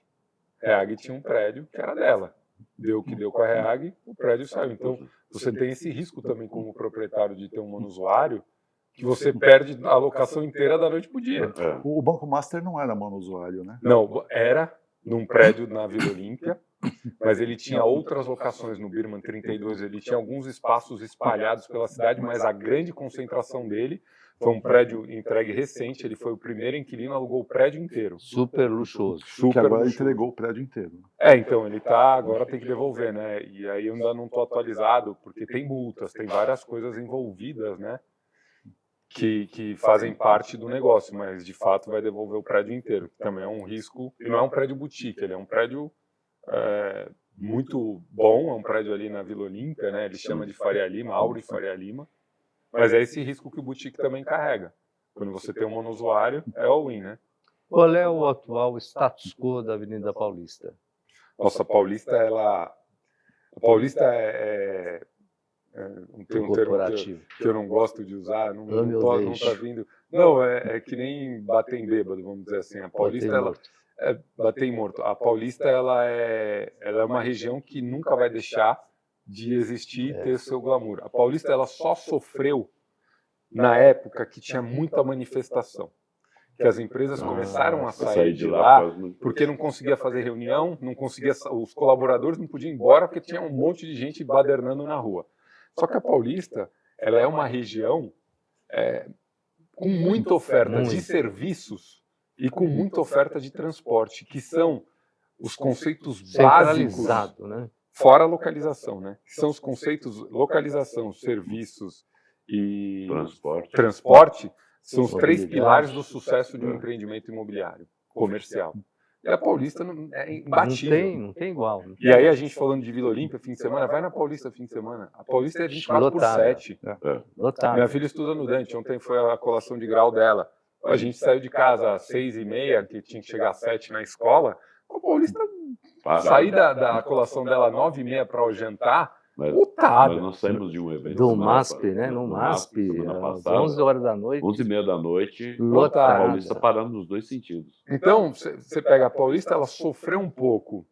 A Reag tinha um prédio que era dela. Deu o que deu com a Reag, o prédio saiu. Então, você tem esse risco também como proprietário de ter um monousuário, que você perde a locação inteira da noite pro dia. O Banco Master não era monousuário, né? Não, era num prédio na Vila Olímpia, mas ele tinha outras locações no Birman 32, ele tinha alguns espaços espalhados pela cidade, mas a grande concentração dele foi um prédio entregue recente, ele foi o primeiro inquilino, alugou o prédio inteiro. Super luxuoso. Que agora luxuoso. entregou o prédio inteiro. Então, ele agora tem que devolver, né? E aí eu ainda não estou atualizado, porque tem multas, tem várias coisas envolvidas, né? Que fazem parte do negócio, mas de fato vai devolver o prédio inteiro, que também é um risco. Ele não é um prédio boutique, ele é um prédio muito bom, é um prédio ali na Vila Olímpia, né? Ele chama de Faria Lima, Auri Faria Lima, mas é esse risco que o boutique também carrega. Quando você tem um monousuário, é all-in, né? Qual é o atual status quo da Avenida Paulista? Nossa, a Paulista, a Paulista tem um termo que eu não gosto de usar, não tá vindo. Não, é que nem bater em bêbado, vamos dizer assim. A Paulista, bater em morto. A Paulista, ela é uma região que nunca vai deixar de existir e ter seu glamour. A Paulista, ela só sofreu na época que tinha muita manifestação. Que as empresas começaram a sair de lá porque não conseguia fazer reunião, os colaboradores não podiam ir embora porque tinha um monte de gente badernando na rua. Só que a Paulista, ela é uma região com muita oferta de serviços e com muita oferta de transporte, que são os conceitos básicos, né? Fora a localização, né? Que são os conceitos localização, serviços e transporte são os 3 pilares do sucesso de um empreendimento imobiliário comercial. E a Paulista é imbatível. Não tem igual. E aí a gente falando de Vila Olímpia, fim de semana, vai na Paulista fim de semana. A Paulista é 24/7. Lotado. Minha filha estuda no Dante, ontem foi a colação de grau dela. A gente saiu de casa às 6h30, que tinha que chegar às 7 na escola. A Paulista sair da colação dela às 9h30 para o jantar, lotada. Nós saímos de um evento. Do MASP, né? No MASP, às 11 horas da noite. 11h30 da noite, lotada. A Paulista parando nos 2 sentidos. Então, você pega a Paulista, ela sofreu um pouco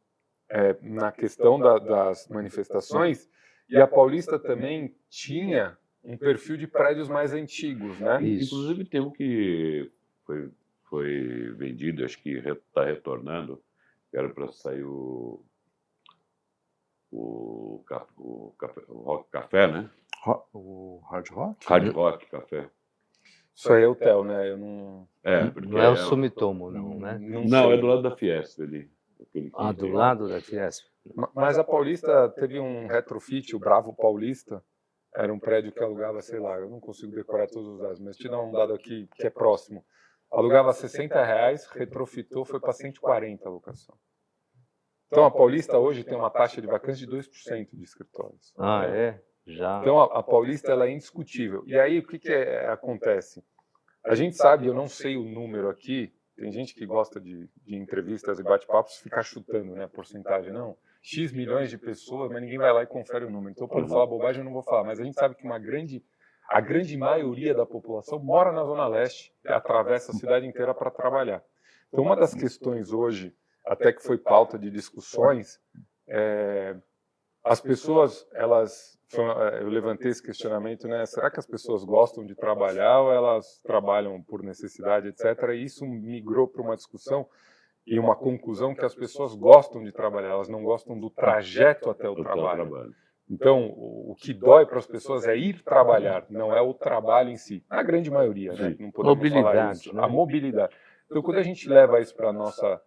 na questão das manifestações, e a Paulista também tinha um perfil de prédios mais antigos, né? Isso. Inclusive tem um que foi vendido, acho que está retornando, que era para sair o Rock Café, né? O Hard Rock? Hard Rock Café. Isso aí é hotel, né? Eu não... não é o Sumitomo, não, né? Não, é do lado da Fiesp ali. Do lado da Fiesp. Mas a Paulista teve um retrofit, o Bravo Paulista, era um prédio que alugava, sei lá, eu não consigo decorar todos os dados, mas te dar um dado aqui que é próximo. Alugava R$60, retrofitou, foi para 140 a locação. Então a Paulista hoje tem uma taxa de vacância de 2% de escritórios. Ah, é? Já. Então a Paulista ela é indiscutível. E aí o que acontece? A gente sabe, eu não sei o número aqui, tem gente que gosta de entrevistas e bate-papos ficar chutando, né, a porcentagem, não. X milhões de pessoas, mas ninguém vai lá e confere o número. Então, para não falar bobagem, eu não vou falar. Mas a gente sabe que a grande maioria da população mora na Zona Leste e atravessa a cidade inteira para trabalhar. Então, uma das questões hoje, até que foi pauta de discussões, as pessoas, eu levantei esse questionamento, né? Será que as pessoas gostam de trabalhar ou elas trabalham por necessidade, etc. E isso migrou para uma discussão e uma conclusão que as pessoas gostam de trabalhar, elas não gostam do trajeto até o trabalho. Então, o que dói para as pessoas é ir trabalhar, não é o trabalho em si. A grande maioria, né? Não podemos falar isso. Né? A mobilidade. Então, quando a gente leva isso para a nossa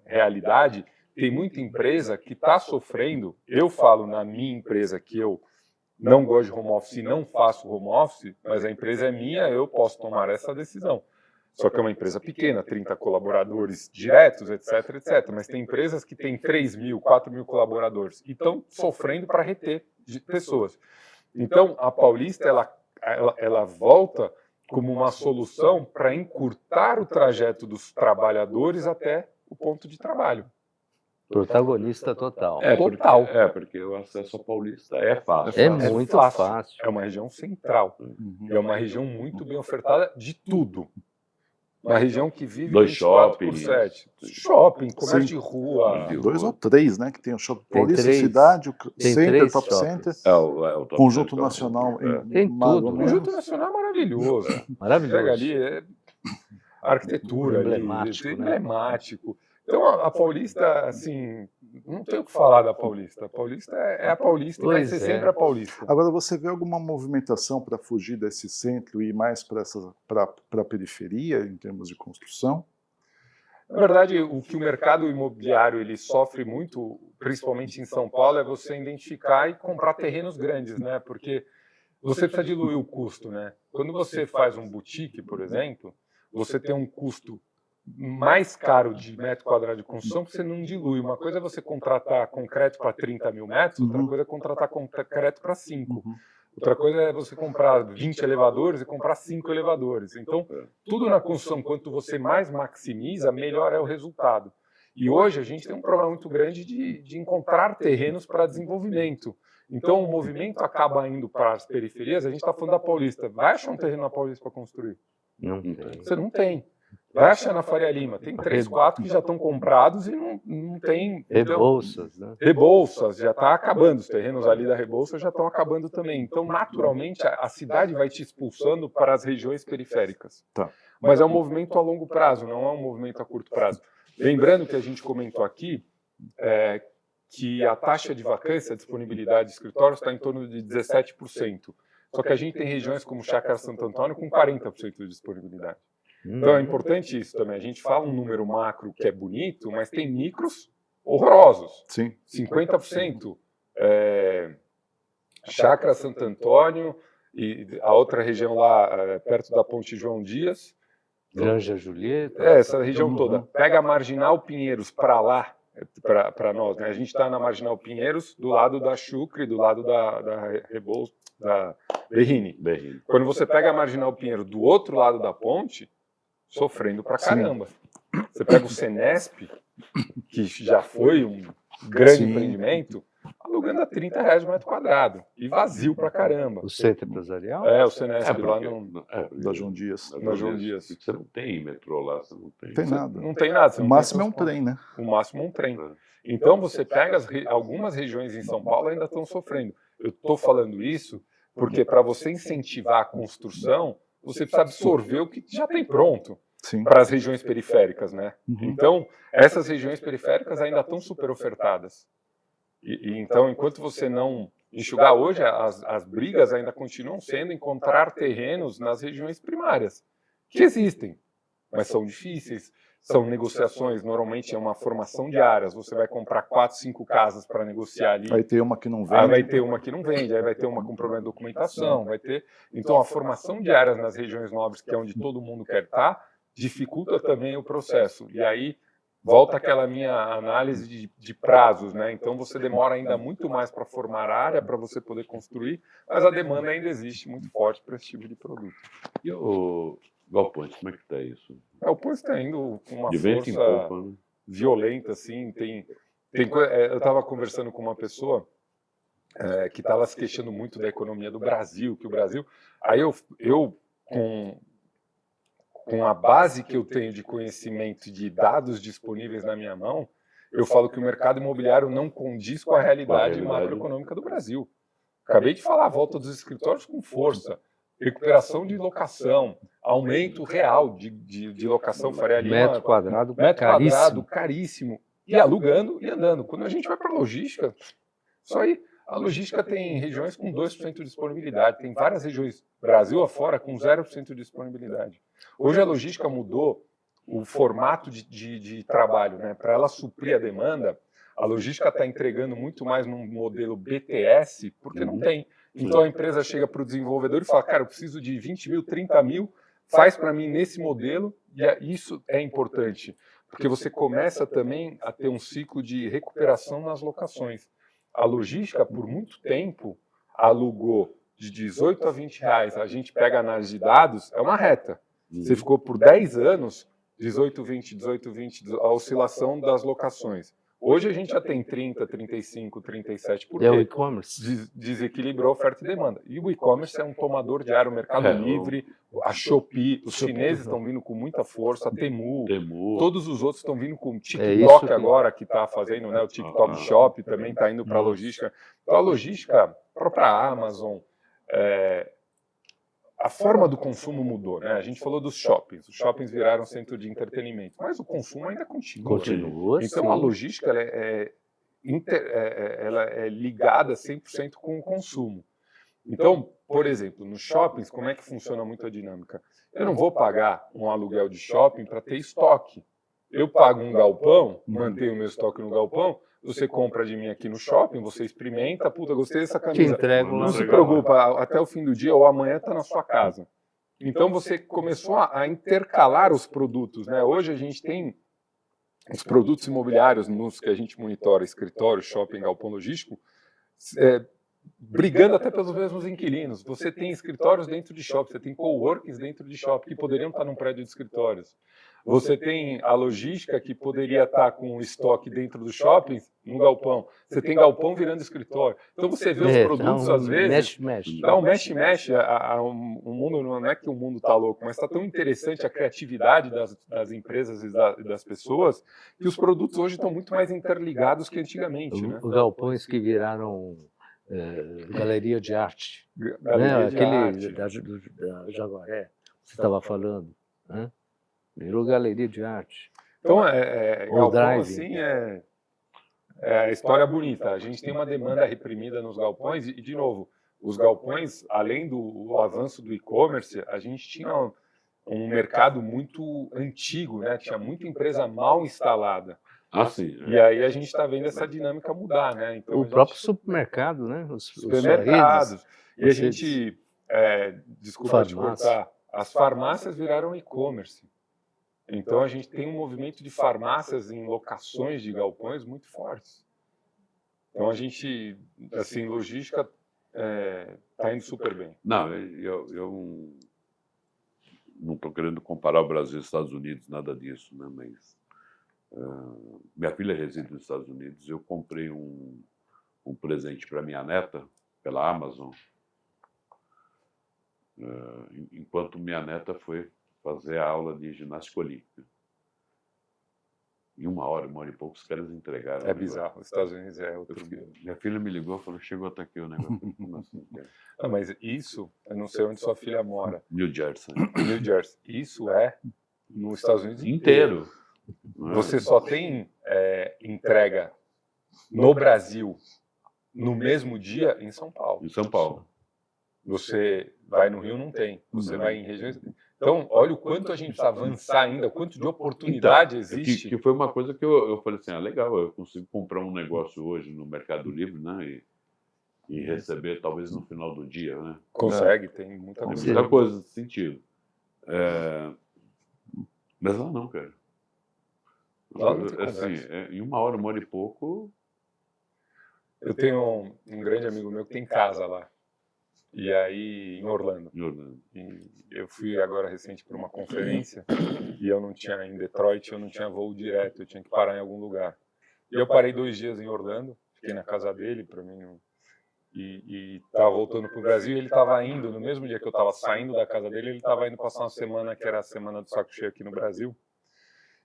realidade, tem muita empresa que está sofrendo. Eu falo na minha empresa que eu não gosto de home office e não faço home office, mas a empresa é minha, eu posso tomar essa decisão. Só que é uma empresa pequena, 30 colaboradores diretos, etc, etc. Mas tem empresas que têm 3.000, 4.000 colaboradores e estão sofrendo para reter pessoas. Então, a Paulista, ela volta como uma solução para encurtar o trajeto dos trabalhadores até o ponto de trabalho. Protagonista total. Total. Porque o acesso à Paulista é fácil. É muito fácil. É uma região central. É uma região muito bem ofertada de tudo. Uma região que vive 24/7. Shopping, comércio de rua. 2 ou 3, né? Que tem o Shopping Paulista, Cidade, o Center, Top Center, o Top Conjunto Center, Nacional. Tem tudo. O Conjunto Nacional é maravilhoso. Maravilhoso. Pega ali, arquitetura, emblemático. Então a Paulista, assim, não tem o que falar da Paulista. A Paulista é a Paulista e vai ser sempre a Paulista. Agora, você vê alguma movimentação para fugir desse centro e ir mais para a periferia, em termos de construção? Na verdade, o que o mercado imobiliário ele sofre muito, principalmente em São Paulo, é você identificar e comprar terrenos grandes, né? Porque você precisa diluir o custo, né? Quando você faz um boutique, por exemplo, você tem um custo mais caro de metro quadrado de construção, porque você não dilui. Uma coisa é você contratar concreto para 30 mil metros, outra coisa é contratar concreto para 5. Outra coisa é você comprar 20 elevadores e comprar 5 elevadores. Então, tudo na construção, quanto você mais maximiza, melhor é o resultado. E hoje a gente tem um problema muito grande de encontrar terrenos para desenvolvimento. Então, o movimento acaba indo para as periferias. A gente está falando da Paulista. Vai achar um terreno na Paulista para construir? Não tem. Você não tem. Vai achar na Faria Lima. Tem 3, 4 que já estão comprados e não tem... Rebouças, né? Rebouças, já está acabando. Os terrenos ali da Rebouças já estão acabando também. Então, naturalmente, a cidade vai te expulsando para as regiões periféricas. Tá. Mas é um movimento a longo prazo, não é um movimento a curto prazo. Lembrando que a gente comentou aqui que a taxa de vacância, a disponibilidade de escritórios está em torno de 17%. Só que a gente tem regiões como Chácara Santo Antônio com 40% de disponibilidade. Então é importante isso também. A gente fala um número macro que é bonito, mas tem micros horrorosos. Sim. 50%. Chácara Santo Antônio e a outra região lá perto da Ponte João Dias. Granja Julieta. Essa região toda. Pega a Marginal Pinheiros para lá, para nós. Né? A gente está na Marginal Pinheiros, do lado da Chucre, do lado da Rebouças, da Berrini. Quando você pega a Marginal Pinheiro do outro lado da ponte, sofrendo pra caramba. Você pega o Senesp, que já foi um grande empreendimento, alugando a R$30 o metro quadrado. E vazio pra caramba. O centro empresarial? O Senesp lá da João Dias. Na João Dias. Você não tem metrô lá, você não tem. Tem nada. Não tem nada. O máximo é um trem, né? O máximo é um trem. Então você pega algumas regiões em São Paulo ainda estão sofrendo. Eu estou falando isso porque para você incentivar a construção, você precisa absorver o que já tem pronto para as regiões periféricas, né? Então, essas regiões periféricas ainda estão super ofertadas. Então, enquanto você não enxugar hoje, as brigas ainda continuam sendo encontrar terrenos nas regiões primárias, que existem, mas são difíceis. são negociações, normalmente é uma formação de áreas, você vai comprar 4, 5 casas para negociar ali. Vai ter uma que não Aí vende. vai ter uma que não vende, aí vai ter uma com problema de documentação, vai ter... Então, a formação de áreas nas regiões nobres, que é onde todo mundo quer estar, dificulta também o processo. E aí volta aquela minha análise de prazos, né? Então, você demora ainda muito mais para formar área, para você poder construir, mas a demanda ainda existe muito forte para esse tipo de produto. E o galpões, como é que está isso? O Pô está indo com uma De vento em força popa, né? violenta, assim, eu estava conversando com uma pessoa que estava se queixando muito da economia do Brasil, que o Brasil... Aí eu com a base que eu tenho de conhecimento de dados disponíveis na minha mão, eu falo que o mercado imobiliário não condiz com a realidade macroeconômica do Brasil. Acabei de falar, a volta dos escritórios com força, recuperação de locação, aumento real de locação, Faria Lima, Metro quadrado caríssimo, e alugando e andando. Quando a gente vai para a logística, só aí, a logística tem regiões com 2% de disponibilidade, tem várias regiões, Brasil afora, com 0% de disponibilidade. Hoje a logística mudou o formato de trabalho, né? Para ela suprir a demanda, a logística está entregando muito mais num modelo BTS, porque não tem. Então a empresa chega para o desenvolvedor e fala, cara, eu preciso de 20 mil, 30 mil, faz para mim nesse modelo, e isso é importante, porque você começa também a ter um ciclo de recuperação nas locações. A logística, por muito tempo, alugou de 18 a 20 reais. A gente pega a análise de dados, é uma reta. Você ficou por 10 anos, 18, 20, 18, 20, a oscilação das locações. Hoje a gente já tem 30, 35, 37, por quê? É o e-commerce. Desequilibrou a oferta e demanda. E o e-commerce é um tomador de área, o Mercado Livre, a Shopee, os chineses estão vindo com muita força, a Temu, todos os outros estão vindo com o TikTok agora, que está fazendo, né, o TikTok Shop também está indo para a logística. Então a logística, a própria Amazon, a forma do consumo mudou, né? A gente falou dos shoppings. Os shoppings viraram centro de entretenimento, mas o consumo ainda continua. Então, a logística ela é ligada 100% com o consumo. Então, por exemplo, nos shoppings, como é que funciona muito a dinâmica? Eu não vou pagar um aluguel de shopping para ter estoque. Eu pago um galpão, mantenho o meu estoque no galpão, você compra de mim aqui no shopping, você experimenta, puta, gostei dessa camisa. Te entrego não se preocupa, até o fim do dia ou amanhã está na sua casa. Então você começou a intercalar os produtos, né? Hoje a gente tem os produtos imobiliários nos que a gente monitora, escritório, shopping, galpão logístico, brigando até pelos mesmos inquilinos. Você tem escritórios dentro de shopping, você tem coworkings dentro de shopping que poderiam estar num prédio de escritórios. Você tem a logística que poderia estar com o estoque dentro do shopping, no galpão. Você tem galpão virando escritório. Então você vê os produtos, às vezes... Dá um mexe-mexe. O mundo não é que o mundo está louco, mas está tão interessante a criatividade das empresas e das pessoas que os produtos hoje estão muito mais interligados que antigamente. Né? Os galpões que viraram galeria de arte. Galeria de arte. Da Jaguaré, você estava falando, né? Virou galeria de arte. Então, galpão, assim, é história bonita. A gente tem uma demanda reprimida nos galpões e, de novo, os galpões, além do avanço do e-commerce, a gente tinha um mercado muito antigo, né? Tinha muita empresa mal instalada. Sim. E aí a gente está vendo essa dinâmica mudar, né? Então, o próprio supermercado, né? Os supermercados. E a gente, desculpa te cortar, as farmácias viraram e-commerce. Então a gente tem um movimento de farmácias em locações de galpões muito fortes. Então a gente, assim, logística está indo super bem. Não, eu não estou querendo comparar o Brasil e os Estados Unidos, nada disso, né? Mas minha filha reside nos Estados Unidos. Eu comprei um presente para minha neta pela Amazon, enquanto minha neta foi fazer a aula de ginástica olímpica. Em uma hora e pouco, os caras entregaram. É bizarro, os Estados Unidos é outro mundo. Minha filha me ligou e falou, chegou até aqui o negócio. Assim, não, mas isso, eu não sei onde sua filha mora. New Jersey. New Jersey. Isso nos Estados Unidos inteiro. Você só tem entrega no Brasil no mesmo dia em São Paulo. Em São Paulo. Você vai no Rio, não tem. Você vai em regiões... Então, olha o quanto a gente precisa avançar ainda, o quanto de oportunidade existe. Que foi uma coisa que eu falei assim, legal, eu consigo comprar um negócio hoje no Mercado Livre, né? E receber talvez no final do dia, né? Consegue, tem muita Tem coisa. muita coisa nesse sentido. Mas lá não, cara. Lá não tem assim, em 1 hora e pouco. Eu tenho um grande amigo meu que tem casa lá. E aí, em Orlando. E eu fui agora recente para uma conferência e eu não tinha, em Detroit, eu não tinha voo direto, eu tinha que parar em algum lugar. E eu parei 2 dias em Orlando, fiquei na casa dele, para mim, e estava voltando para o Brasil, e ele estava indo, no mesmo dia que eu estava saindo da casa dele, ele estava indo passar uma semana, que era a semana do saco cheio aqui no Brasil.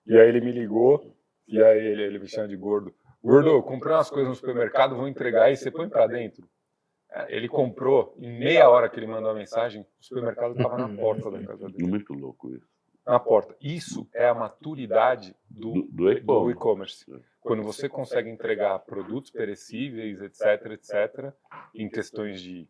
E aí ele me ligou, e aí ele me chama de gordo. Gordo, eu comprei umas coisas no supermercado, vou entregar aí, você põe para dentro. Ele comprou, em meia hora que ele mandou a mensagem, o supermercado estava na porta da casa dele. Muito louco isso. Na porta. Isso é a maturidade do e-commerce. Quando você consegue entregar produtos perecíveis, etc., em questões de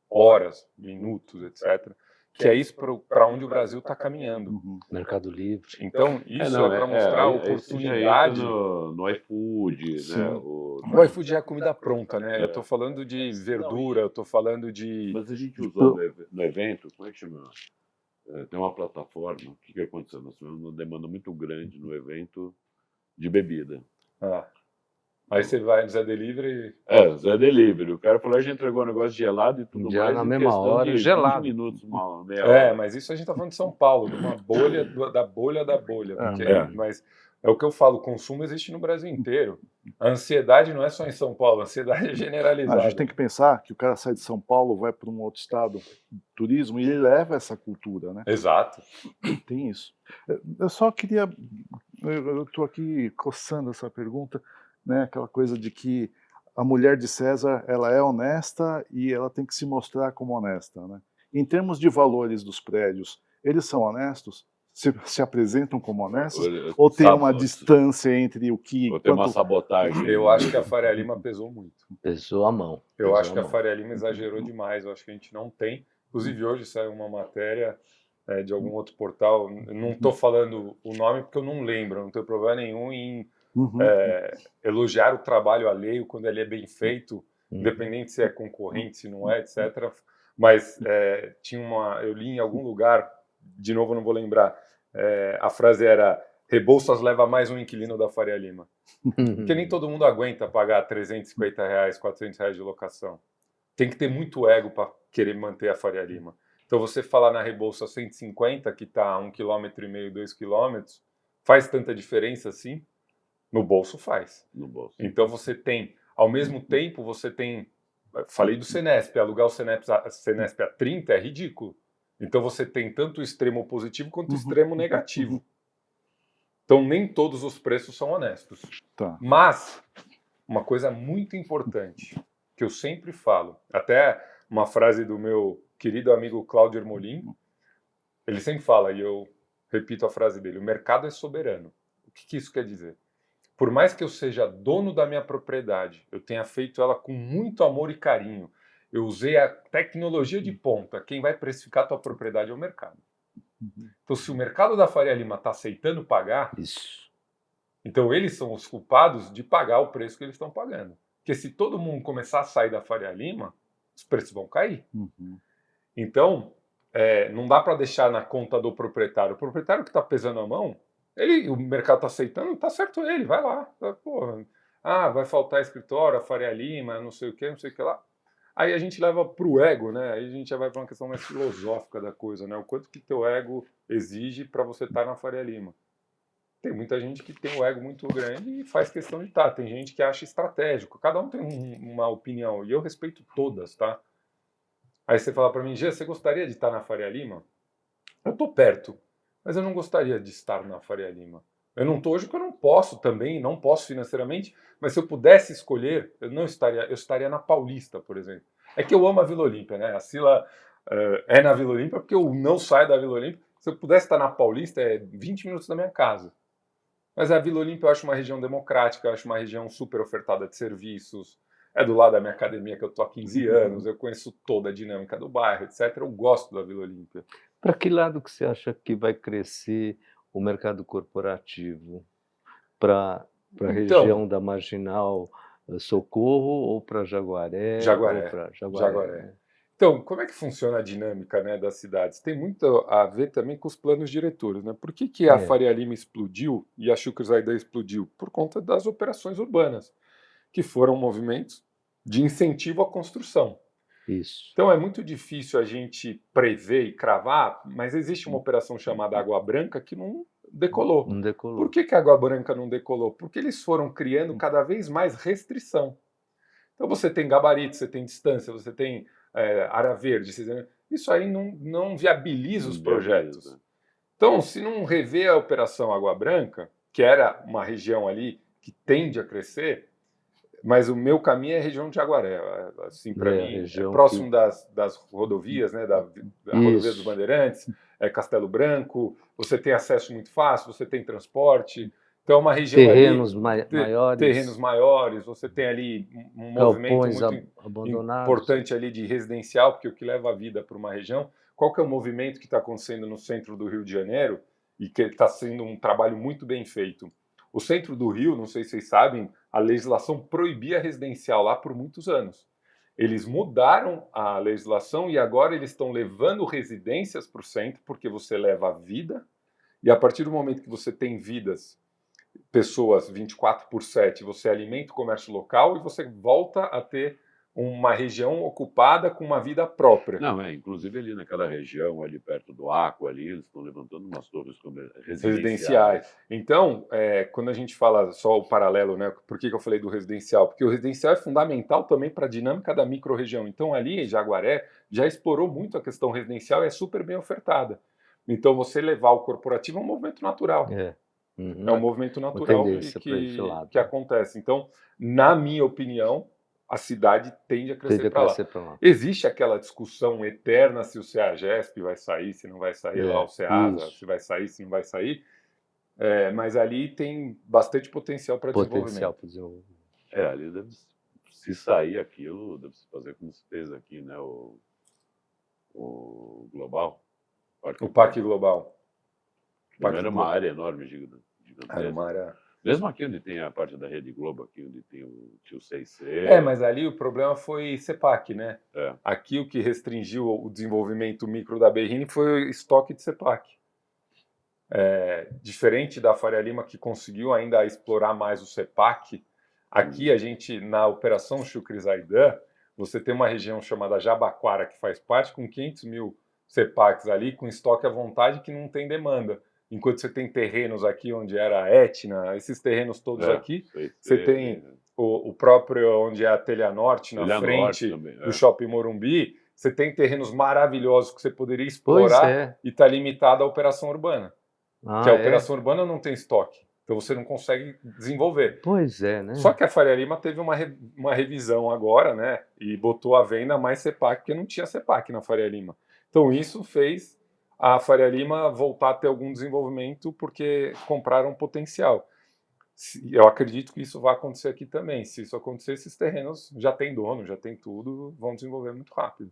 horas, minutos, etc., que é isso para onde o Brasil está caminhando. Mercado Livre. Então, isso é para mostrar a oportunidade. No iFood, Sim. né? O iFood é a comida pronta, né? Eu estou falando de verdura, eu estou falando de... Mas a gente usou no evento, como é que chama? Tem uma plataforma, o que aconteceu? Nós tivemos uma demanda muito grande no evento de bebida. Aí você vai no Zé Delivery... Zé Delivery. O cara falou, a gente entregou um negócio gelado e tudo já mais. Na mesma hora, de gelado. 20 minutos, meia hora. Mas isso a gente está falando de São Paulo, de uma bolha, da bolha da bolha. Mas é o que eu falo, o consumo existe no Brasil inteiro. A ansiedade não é só em São Paulo, a ansiedade é generalizada. A gente tem que pensar que o cara sai de São Paulo, vai para um outro estado, turismo, e ele leva essa cultura, né? Exato. Tem isso. Eu só queria... Eu estou aqui coçando essa pergunta, né? Aquela coisa de que a mulher de César, ela é honesta e ela tem que se mostrar como honesta, né? Em termos de valores dos prédios, eles são honestos? Se apresentam como honestos? Ou tem uma distância entre o que... Ou tem uma sabotagem? Eu acho que a Faria Lima pesou muito. Pesou a mão. Eu acho que a Faria Lima exagerou demais. Eu acho que a gente não tem. Inclusive, hoje saiu uma matéria de algum outro portal. Eu não estou falando o nome porque eu não lembro. Não tenho problema nenhum em elogiar o trabalho alheio quando ele é bem feito, independente se é concorrente, se não é, etc. Mas eu li em algum lugar, de novo não vou lembrar, a frase era: Rebouças leva mais um inquilino da Faria Lima. Porque nem todo mundo aguenta pagar R$350, R$400 de locação. Tem que ter muito ego para querer manter a Faria Lima. Então você falar na Rebouças 150, que está a 1,5 km, 2 km, faz tanta diferença assim? No bolso faz. No bolso. Então você tem, ao mesmo tempo, você tem... Falei do Senesp, alugar o Senesp a 30 é ridículo. Então você tem tanto o extremo positivo quanto o extremo negativo. Então nem todos os preços são honestos. Tá. Mas uma coisa muito importante, que eu sempre falo, até uma frase do meu querido amigo Cláudio Ermolim, ele sempre fala, e eu repito a frase dele: o mercado é soberano. O que isso quer dizer? Por mais que eu seja dono da minha propriedade, eu tenha feito ela com muito amor e carinho, eu usei a tecnologia de ponta, quem vai precificar a tua propriedade é o mercado. Então, se o mercado da Faria Lima está aceitando pagar, então eles são os culpados de pagar o preço que eles estão pagando. Porque se todo mundo começar a sair da Faria Lima, os preços vão cair. Então, não dá para deixar na conta do proprietário. O proprietário que está pesando a mão, o mercado está aceitando, está certo ele, vai lá. Vai faltar escritório, a Faria Lima, não sei o que lá. Aí a gente leva para o ego, né? Aí a gente já vai para uma questão mais filosófica da coisa, né? O quanto que teu ego exige para você estar na Faria Lima. Tem muita gente que tem o ego muito grande e faz questão de estar. Tem gente que acha estratégico. Cada um tem uma opinião e eu respeito todas, tá? Aí você fala para mim: Gê, você gostaria de estar na Faria Lima? Eu tô perto, mas eu não gostaria de estar na Faria Lima. Eu não estou hoje porque eu não posso também, não posso financeiramente, mas se eu pudesse escolher, eu estaria na Paulista, por exemplo. É que eu amo a Vila Olímpia, né? A Sila é na Vila Olímpia porque eu não saio da Vila Olímpia. Se eu pudesse estar na Paulista, é 20 minutos da minha casa. Mas a Vila Olímpia eu acho uma região democrática, eu acho uma região super ofertada de serviços, é do lado da minha academia que eu estou há 15 anos, eu conheço toda a dinâmica do bairro, etc. Eu gosto da Vila Olímpia. Para que lado que você acha que vai crescer o mercado corporativo? Para a Então, região da Marginal Socorro ou para Jaguaré? Ou Jaguaré, para Jaguaré, Jaguaré. né? Então, como é que funciona a dinâmica, né, das cidades? Tem muito a ver também com os planos diretores, né? Por que que a É, Faria Lima explodiu e a Chucre Zaidan explodiu? Por conta das operações urbanas, que foram movimentos de incentivo à construção. isso. Então é muito difícil a gente prever e cravar, mas existe uma operação chamada Água Branca que não decolou. Não Por decolou. que que a Água Branca não decolou? Porque eles foram criando cada vez mais restrição. Então você tem gabarito, você tem distância, você tem área verde. Isso aí não viabiliza os projetos. Beleza. Então, se não rever a Operação Água Branca, que era uma região ali que tende a crescer, mas o meu caminho é a região de Jaguaré. Assim, para É a mim, é região próximo que... das rodovias, né, da rodovia dos Isso. Bandeirantes, Castelo Branco. Você tem acesso muito fácil, você tem transporte. Então, é uma região ali Terrenos maiores, terrenos maiores, você tem ali um movimento galpões muito abandonados. importante ali de residencial, porque o que leva a vida para uma região. Qual que é o movimento que está acontecendo no centro do Rio de Janeiro e que está sendo um trabalho muito bem feito? O centro do Rio, não sei se vocês sabem, a legislação proibia residencial lá por muitos anos. Eles mudaram a legislação e agora eles estão levando residências para o centro, porque você leva a vida, e a partir do momento que você tem vidas, pessoas 24/7, você alimenta o comércio local e você volta a ter uma região ocupada com uma vida própria. Não, inclusive ali naquela região, ali perto do Aqua, ali, eles estão levantando umas torres residenciais. Residenciais. Então, quando a gente fala só o paralelo, né? Por que eu falei do residencial? Porque o residencial é fundamental também para a dinâmica da micro-região. Então, ali em Jaguaré já explorou muito a questão residencial e é super bem ofertada. Então, você levar o corporativo é um movimento natural. É. É um movimento Uma natural tendência para esse lado. que acontece. Então, na minha opinião, a cidade tende a crescer Tende a para lá. crescer para lá. Existe aquela discussão eterna se o CEAGESP vai sair, se não vai sair, lá o CEASA, isso. se vai sair, se não vai sair. Mas ali tem bastante potencial para Potencial desenvolvimento. para desenvolvimento. Ali deve, se sair aquilo, deve se fazer como se fez aqui, né? O Global. O Parque Global. Era uma área enorme, gigantesca. Era uma área... Mesmo aqui onde tem a parte da Rede Globo, aqui onde tem o tio 6C. Mas ali o problema foi CEPAC, né? Aqui o que restringiu o desenvolvimento micro da Berrini foi o estoque de CEPAC. Diferente da Faria Lima, que conseguiu ainda explorar mais o CEPAC, aqui a gente, na Operação Chucre Zaidan, você tem uma região chamada Jabaquara, que faz parte, com 500 mil CEPACs ali, com estoque à vontade que não tem demanda. Enquanto você tem terrenos aqui onde era a Etna, esses terrenos todos aqui, você tem o próprio onde é a Telha Norte, na frente do Shopping Morumbi, você tem terrenos maravilhosos que você poderia explorar e está limitado à operação urbana. Que a operação urbana não tem estoque, então você não consegue desenvolver. Pois é, né? Só que a Faria Lima teve uma revisão agora, né? E botou à venda mais CEPAC, porque não tinha CEPAC na Faria Lima. Então isso fez a Faria Lima voltar a ter algum desenvolvimento porque compraram potencial. Eu acredito que isso vai acontecer aqui também. Se isso acontecer, esses terrenos já tem dono, já tem tudo, vão desenvolver muito rápido.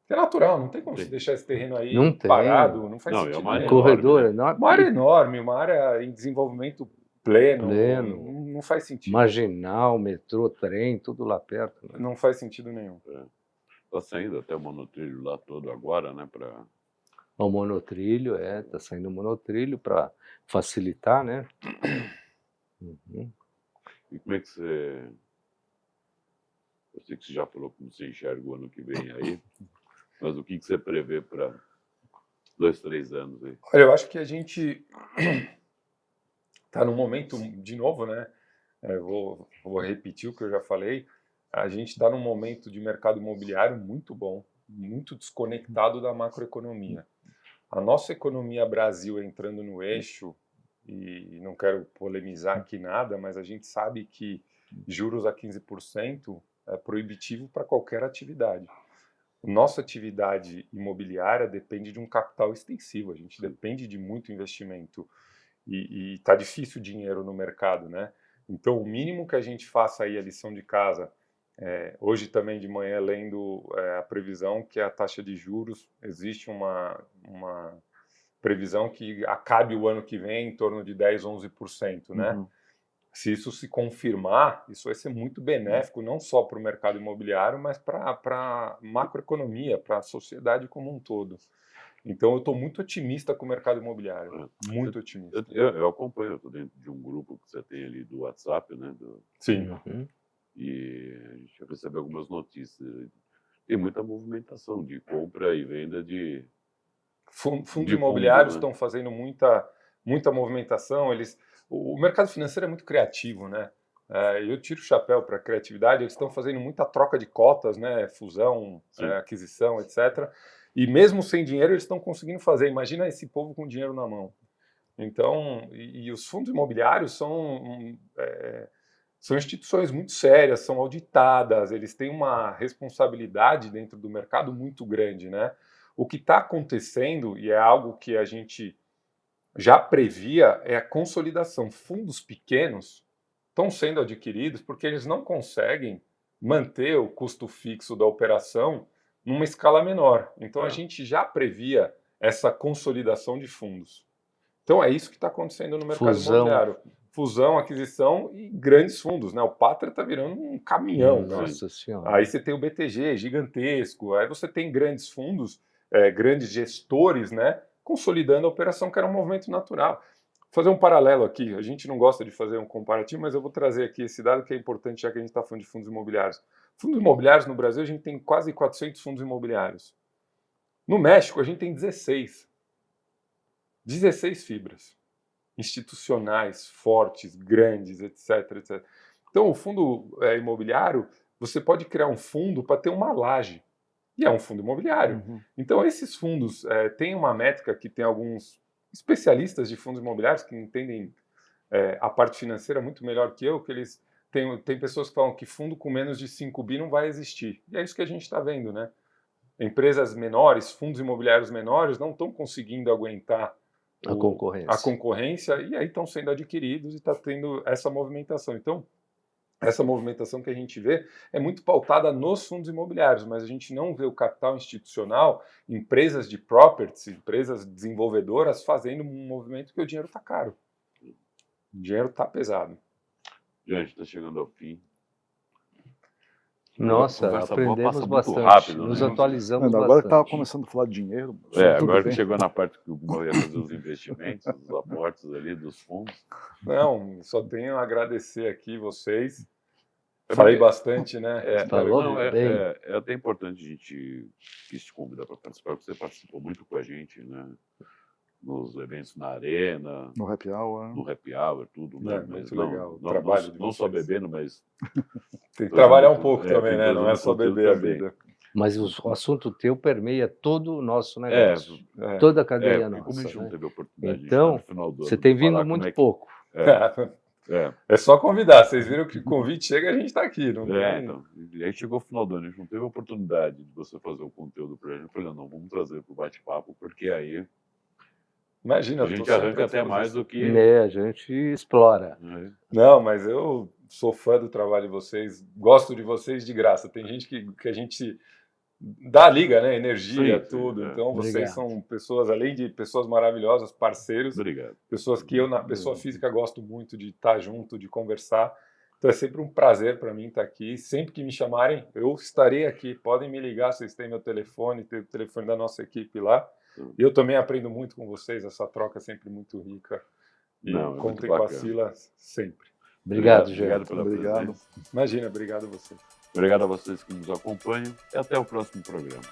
É natural, não tem como você deixar esse terreno aí parado, não faz sentido. É uma área corredor enorme, né? enorme. Uma área enorme, uma área em desenvolvimento pleno. Não faz sentido. Marginal, metrô, trem, tudo lá perto. Né? Não faz sentido nenhum. Está saindo até o monotrilho lá todo agora, né? O monotrilho, está saindo o monotrilho para facilitar, né? E como é que você... Eu sei que você já falou como você enxerga o ano que vem aí, mas o que você prevê para 2, 3 anos aí? Olha, eu acho que a gente está num momento, de novo, né? Vou repetir o que eu já falei. A gente está num momento de mercado imobiliário muito bom, muito desconectado da macroeconomia. A nossa economia Brasil entrando no eixo, e não quero polemizar aqui nada, mas a gente sabe que juros a 15% é proibitivo para qualquer atividade. Nossa atividade imobiliária depende de um capital extensivo, a gente depende de muito investimento e está difícil o dinheiro no mercado, né? Então, o mínimo que a gente faça aí a lição de casa, hoje também de manhã lendo a previsão que a taxa de juros, existe uma uma previsão que acabe o ano que vem em torno de 10, 11%, né? Uhum. Se isso se confirmar, isso vai ser muito benéfico, não só para o mercado imobiliário, mas para a macroeconomia, para a sociedade como um todo. Então, eu estou muito otimista com o mercado imobiliário, muito otimista. Eu acompanho, eu estou dentro de um grupo que você tem ali do WhatsApp, né? Sim. Uhum. E a gente recebe algumas notícias. Tem muita movimentação de compra e venda de... Fundos de imobiliários fundo, né? estão fazendo muita movimentação. O mercado financeiro é muito criativo, né? Eu tiro o chapéu para a criatividade. Eles estão fazendo muita troca de cotas, né? Fusão, aquisição, etc. E mesmo sem dinheiro, eles estão conseguindo fazer. Imagina esse povo com dinheiro na mão. Então, e os fundos imobiliários são instituições muito sérias, são auditadas, eles têm uma responsabilidade dentro do mercado muito grande, né? O que está acontecendo, e é algo que a gente já previa, é a consolidação. Fundos pequenos estão sendo adquiridos porque eles não conseguem manter o custo fixo da operação numa escala menor. Então, a gente já previa essa consolidação de fundos. Então, é isso que está acontecendo no mercado imobiliário. Fusão, aquisição e grandes fundos, né? O Pátria está virando um caminhão. Nossa Senhora. Aí você tem o BTG, gigantesco. Aí você tem grandes fundos, grandes gestores, né? Consolidando a operação, que era um movimento natural. Vou fazer um paralelo aqui. A gente não gosta de fazer um comparativo, mas eu vou trazer aqui esse dado que é importante, já que a gente está falando de fundos imobiliários. Fundos imobiliários no Brasil, a gente tem quase 400 fundos imobiliários. No México, a gente tem 16. 16 fibras institucionais, fortes, grandes, etc, etc. Então, o fundo imobiliário, você pode criar um fundo para ter uma laje. E é um fundo imobiliário. Uhum. Então, esses fundos têm uma métrica que tem alguns especialistas de fundos imobiliários que entendem a parte financeira muito melhor que eu, que eles tem pessoas que falam que fundo com menos de 5 bi não vai existir. E é isso que a gente está vendo, né? Empresas menores, fundos imobiliários menores, não estão conseguindo aguentar a concorrência, e aí estão sendo adquiridos e está tendo essa movimentação. Então, essa movimentação que a gente vê é muito pautada nos fundos imobiliários, mas a gente não vê o capital institucional, empresas de properties, empresas desenvolvedoras fazendo um movimento que o dinheiro está caro. O dinheiro está pesado. Gente, está chegando ao fim. Nossa, Conversa boa, aprendemos passa muito bastante, rápido, nos né? atualizamos Agora bastante. que estava começando a falar de dinheiro. Agora que bem. chegou na parte que o Guma ia fazer os investimentos, os aportes ali dos fundos. Não, só tenho a agradecer aqui vocês. Falei bastante, né? Falou bem. É até importante a gente quis te convidar para participar, porque você participou muito com a gente, né? Nos eventos na Arena, No happy hour. no happy hour, tudo, né? Muito Mas legal. O não, trabalho de não só vocês. bebendo, mas Tem que trabalhar um trazendo- pouco também, tem né? Não é trazendo só conteúdo beber a também. vida. Mas o assunto teu permeia todo o nosso negócio, É. toda a cadeia porque como a nossa. gente não né? teve a oportunidade de Então, estar no final do ano, Você tem de falar vindo como muito é que- pouco. É só convidar. Vocês viram que o convite chega, a gente está aqui. Não tem... então, e aí chegou o final do ano, a gente não teve a oportunidade de você fazer o conteúdo pra gente. Eu falei, não, vamos trazer pro bate-papo, porque aí Imagina, a eu tô gente sempre arranca à até mais disposição. do que... Né, a gente explora. né? Não, mas eu sou fã do trabalho de vocês, gosto de vocês de graça. Tem gente que a gente dá liga, né? Energia, Sim, tudo. é. Então vocês Obrigado. são pessoas, além de pessoas maravilhosas, parceiros, Obrigado. pessoas que eu, na pessoa física, gosto muito de estar junto, de conversar. Então é sempre um prazer para mim estar aqui. Sempre que me chamarem, eu estarei aqui. Podem me ligar, vocês têm meu telefone, tem o telefone da nossa equipe lá. E eu também aprendo muito com vocês, essa troca é sempre muito rica. E Não, é muito contem com a bacana. Sila sempre. Obrigado, Jean. Obrigado pela Obrigado. presença. Imagina, obrigado a você. Obrigado a vocês que nos acompanham e até o próximo programa.